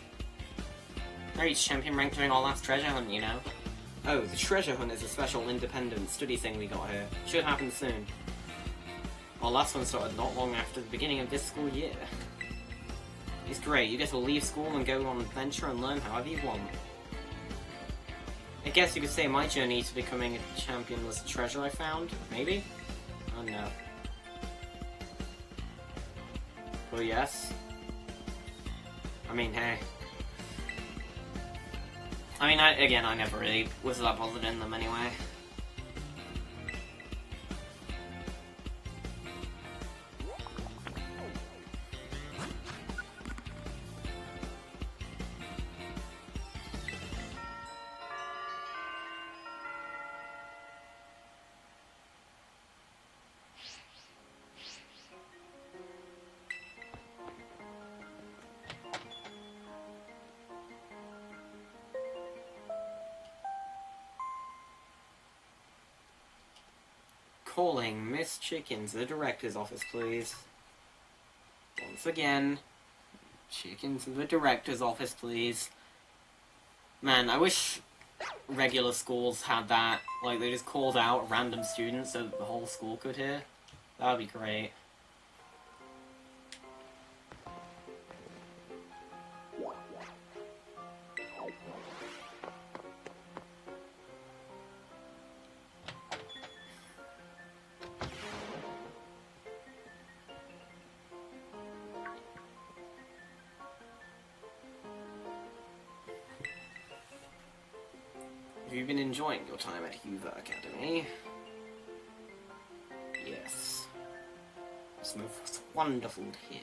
I reached champion rank during our last treasure hunt, you know. Oh, the treasure hunt is a special independent study thing we got here. Should happen soon. Our last one started not long after the beginning of this school year. It's great, you get to leave school and go on an adventure and learn however you want. I guess you could say my journey to becoming a champion was a treasure I found, maybe? I don't know. Well, yes. I mean, hey. I mean, I never really was that bothered in them anyway. Calling Miss Chicken to the director's office, please. Once again. Chicken to the director's office, please. Man, I wish regular schools had that. Like, they just called out random students so the whole school could hear. That would be great. Have you been enjoying your time at Hoover Academy? Yes. It's most wonderful to hear.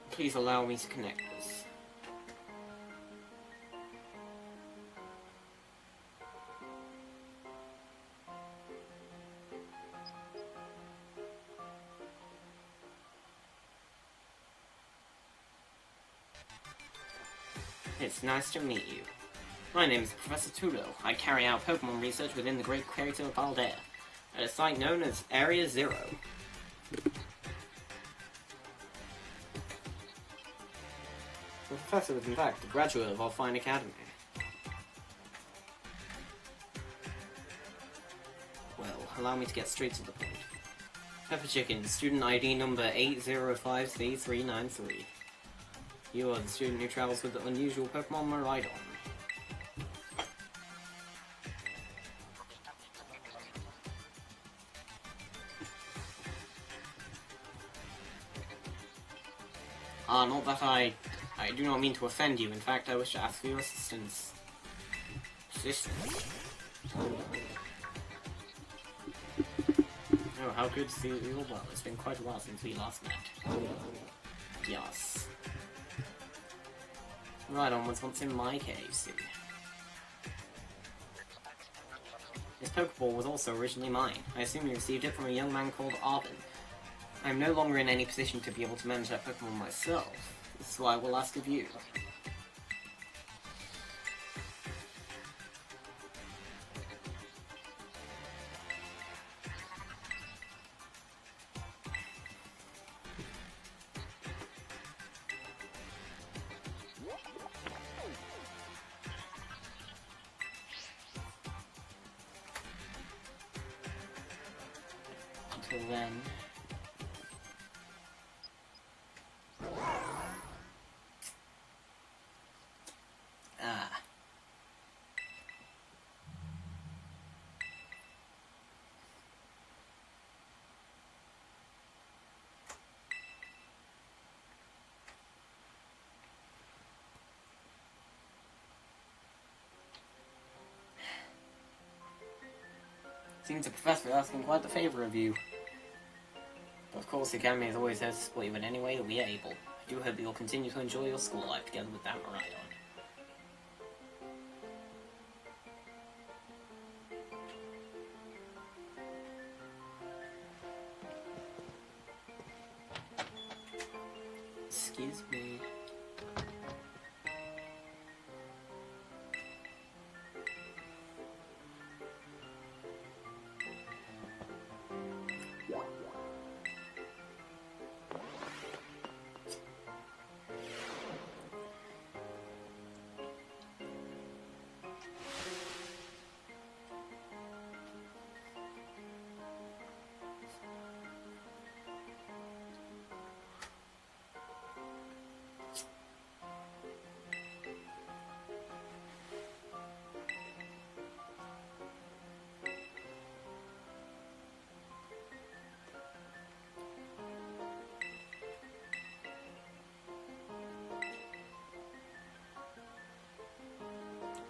Please allow me to connect this. It's nice to meet you. My name is Professor Tudo. I carry out Pokemon research within the Great Crater of Paldea, at a site known as Area Zero. The professor is in fact a graduate of our fine academy. Well, allow me to get straight to the point. Pepper Chicken, student ID number 805C393. You are the student who travels with the unusual Pokemon Miraidon. Not that I do not mean to offend you. In fact, I wish to ask for your assistance. Assistance? Oh, how good to see you all well. It's been quite a while since we last met. Yes. Miraidon was once in my care, you see. This Pokeball was also originally mine. I assume you received it from a young man called Arvin. I'm no longer in any position to be able to manage that Pokemon myself. This is why I will ask of you. Until then... Ah. Seems the professor asking quite the favour of you. But of course, the Academy is always there to support you in any way that we are able. I do hope you'll continue to enjoy your school life together with that Maridon. Excuse me.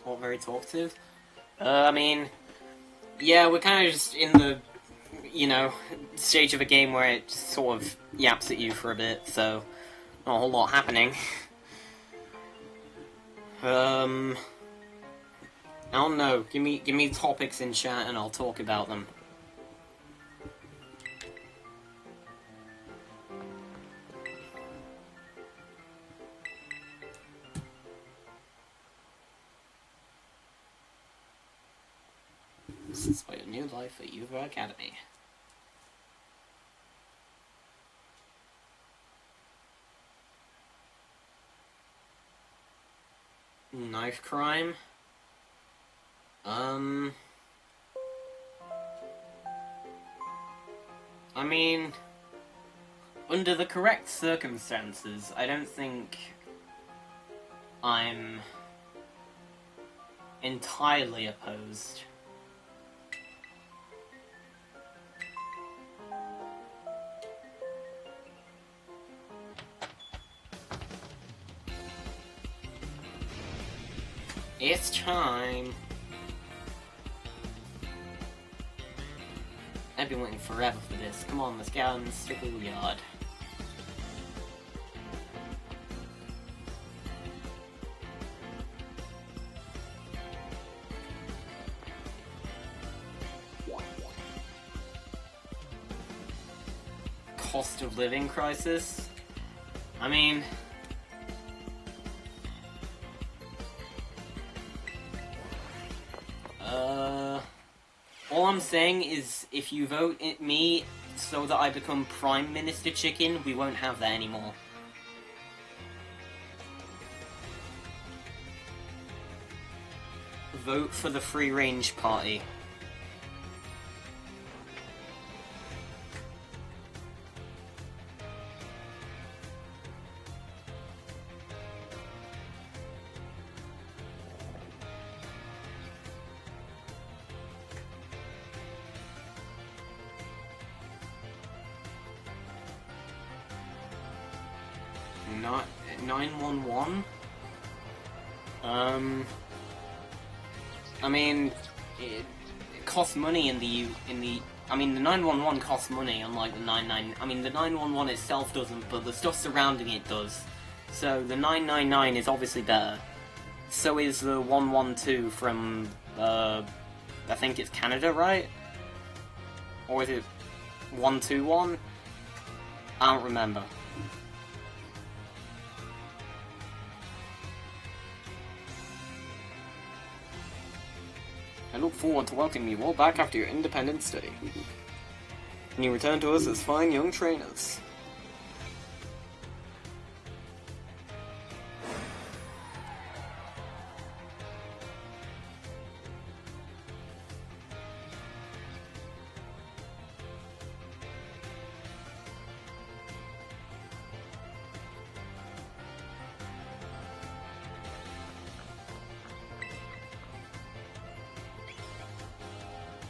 Not very talkative. I mean, yeah, we're kind of just in the, you know, stage of a game where it just sort of yaps at you for a bit, so not a whole lot happening. I don't know. Give me topics in chat and I'll talk about them. This is for your new life at Uva Academy. Knife crime? I mean, under the correct circumstances, I don't think I'm entirely opposed. It's time. I've been waiting forever for this. Come on, let's get out in the schoolyard. Cost of living crisis? I mean... all I'm saying is, if you vote me so that I become Prime Minister Chicken, we won't have that anymore. Vote for the Free Range Party. Not 911. I mean, it costs money in the I mean, the 911 costs money, unlike the 99. I mean, the 911 itself doesn't, but the stuff surrounding it does. So the 999 is obviously better. So is the 112 from I think it's Canada, right? Or is it 121? I don't remember. I look forward to welcoming you all back after your independent study. And you return to us as fine young trainers.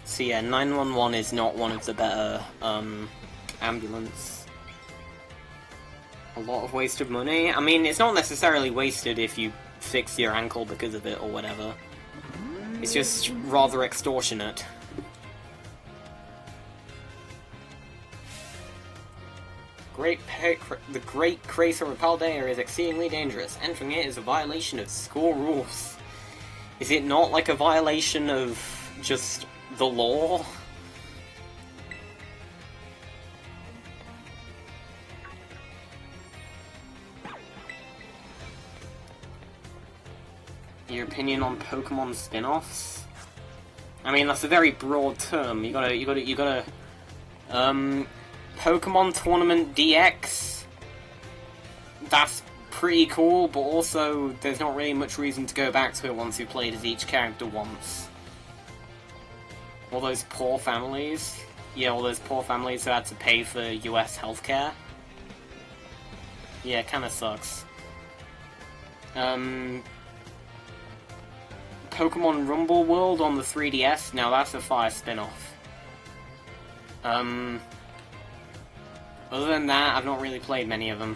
So yeah, 911 is not one of the better, ambulance. A lot of wasted money. I mean, it's not necessarily wasted if you fix your ankle because of it or whatever. It's just rather extortionate. The Great Crater Repaldea is exceedingly dangerous. Entering it is a violation of school rules. Is it not like a violation of just the law? Your opinion on Pokemon spin-offs? I mean, that's a very broad term. You gotta, Pokemon Tournament DX? That's pretty cool, but also, there's not really much reason to go back to it once you've played as each character once. All those poor families. Yeah, all those poor families who had to pay for US healthcare. Yeah, it kinda sucks. Pokemon Rumble World on the 3DS, now that's a fire spin-off. Other than that, I've not really played many of them.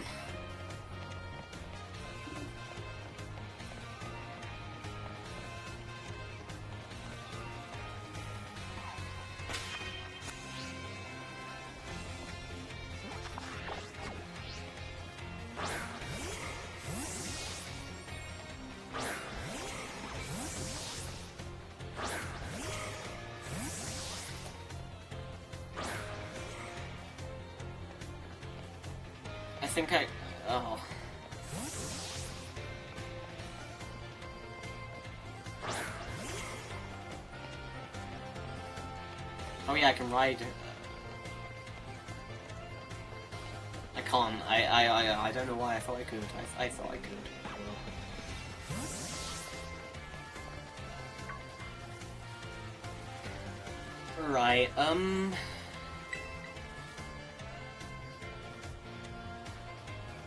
I think oh. Oh yeah, I can ride. I can't. I don't know why I thought I could. I thought I could. Right,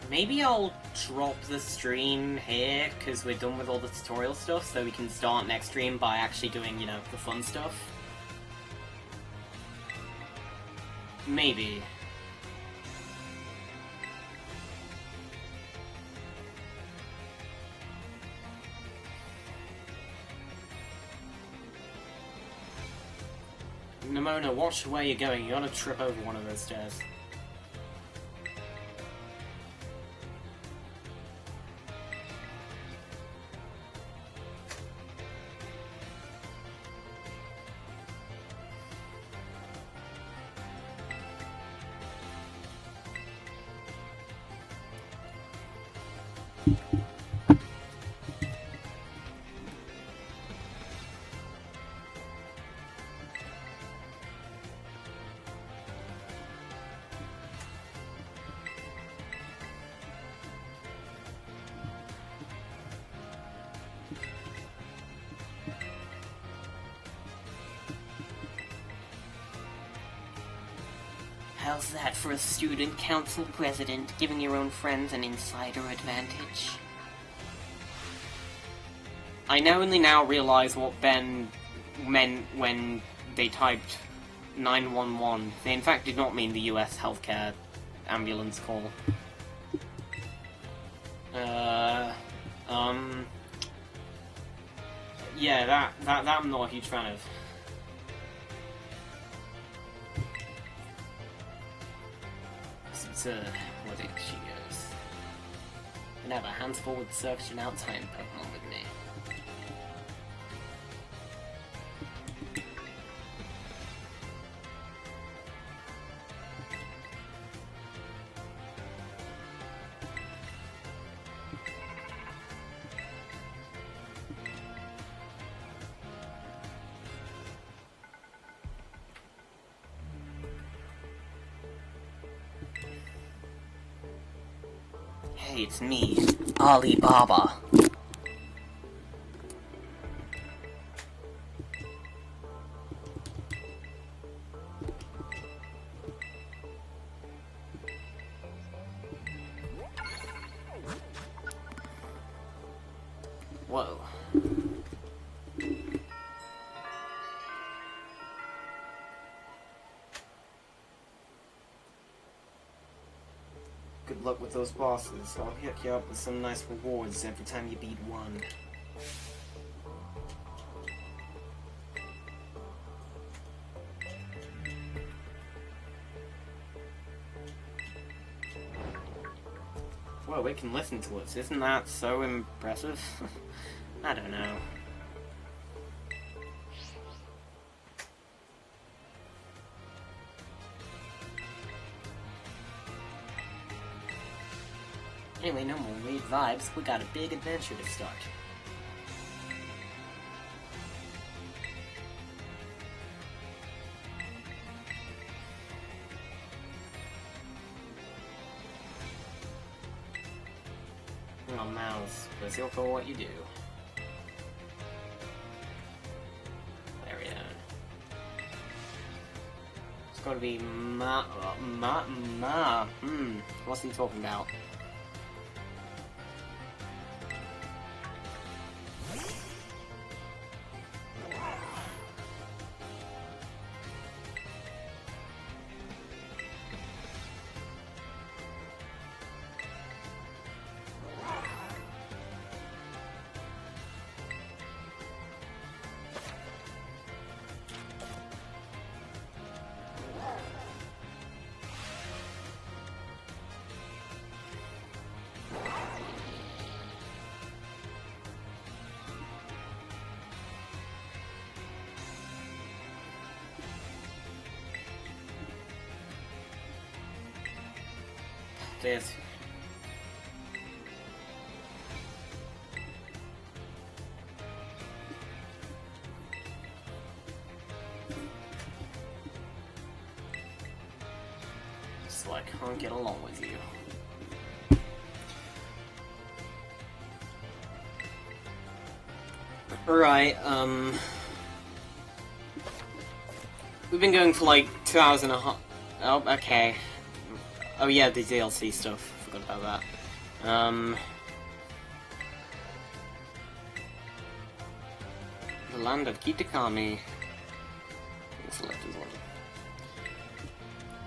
maybe I'll drop the stream here, because we're done with all the tutorial stuff, so we can start next stream by actually doing, you know, the fun stuff. Maybe. Nimona, watch where you're going. You're gonna trip over one of those stairs. How's that for a student council president, giving your own friends an insider advantage? I only now realize what Ben meant when they typed 911. They in fact did not mean the US healthcare ambulance call. Yeah, that I'm not a huge fan of. What did she goes? Can have a handful with searching out time Pokemon with me. Hey, it's me, Alibaba. Whoa. Good luck with those bosses. I'll hook you up with some nice rewards every time you beat one. Whoa, it can listen to us. Isn't that so impressive? I don't know. Anyway, no more weird vibes. We got a big adventure to start. Oh, mouse. Press your for what you do. There we go. It's gotta be what's he talking about? There's... So I can't get along with you. Right, we've been going for like 2 hours and a half. Oh, okay. Oh yeah, the DLC stuff. Forgot about that. The land of Kitakami. Select as one.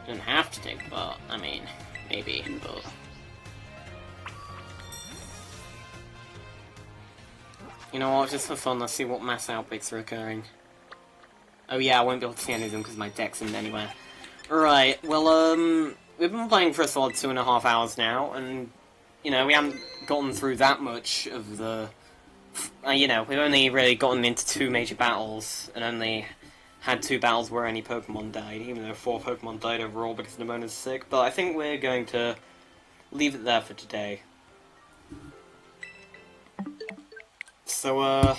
Don't have to take the boat. I mean, maybe, but... You know what, just for fun, let's see what mass outbreaks are occurring. Oh yeah, I won't be able to see any of them because my deck's in anywhere. Right, well, we've been playing for a solid 2.5 hours now, and, you know, we haven't gotten through that much of the... you know, we've only really gotten into 2 major battles, and only had 2 battles where any Pokemon died, even though 4 Pokemon died overall because Nemona's sick, but I think we're going to leave it there for today. So,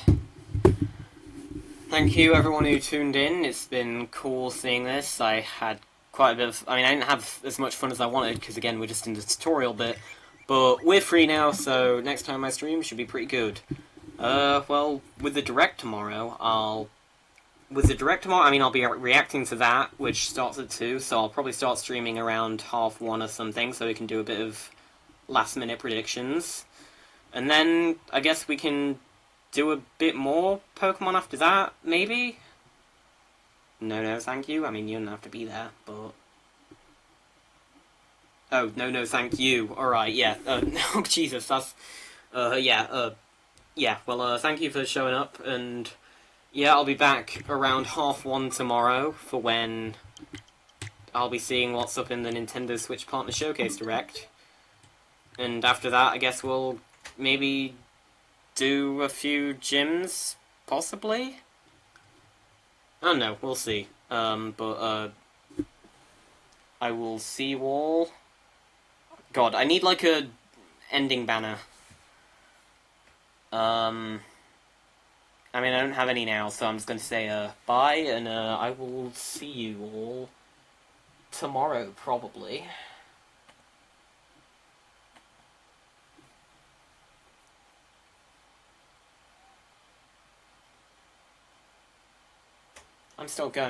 thank you everyone who tuned in. It's been cool seeing this. I had quite a bit of... I mean, I didn't have as much fun as I wanted, because again, we're just in the tutorial bit. But we're free now, so next time I stream should be pretty good. Well, with the Direct tomorrow, I'll be reacting to that, which starts at 2, so I'll probably start streaming around 1:30 or something, so we can do a bit of last-minute predictions. And then, I guess we can do a bit more Pokemon after that, maybe? No, thank you. I mean, you don't have to be there, but... Oh, no, thank you. Alright, yeah. Oh, Jesus, that's... yeah, well, thank you for showing up, and... Yeah, I'll be back around 1:30 tomorrow, for when... I'll be seeing what's up in the Nintendo Switch Partner Showcase Direct. And after that, I guess we'll maybe do a few gyms, possibly? I don't know, we'll see. I will see you all. God, I need like a ending banner. I mean, I don't have any now, so I'm just gonna say, bye, and, I will see you all tomorrow, probably. still going.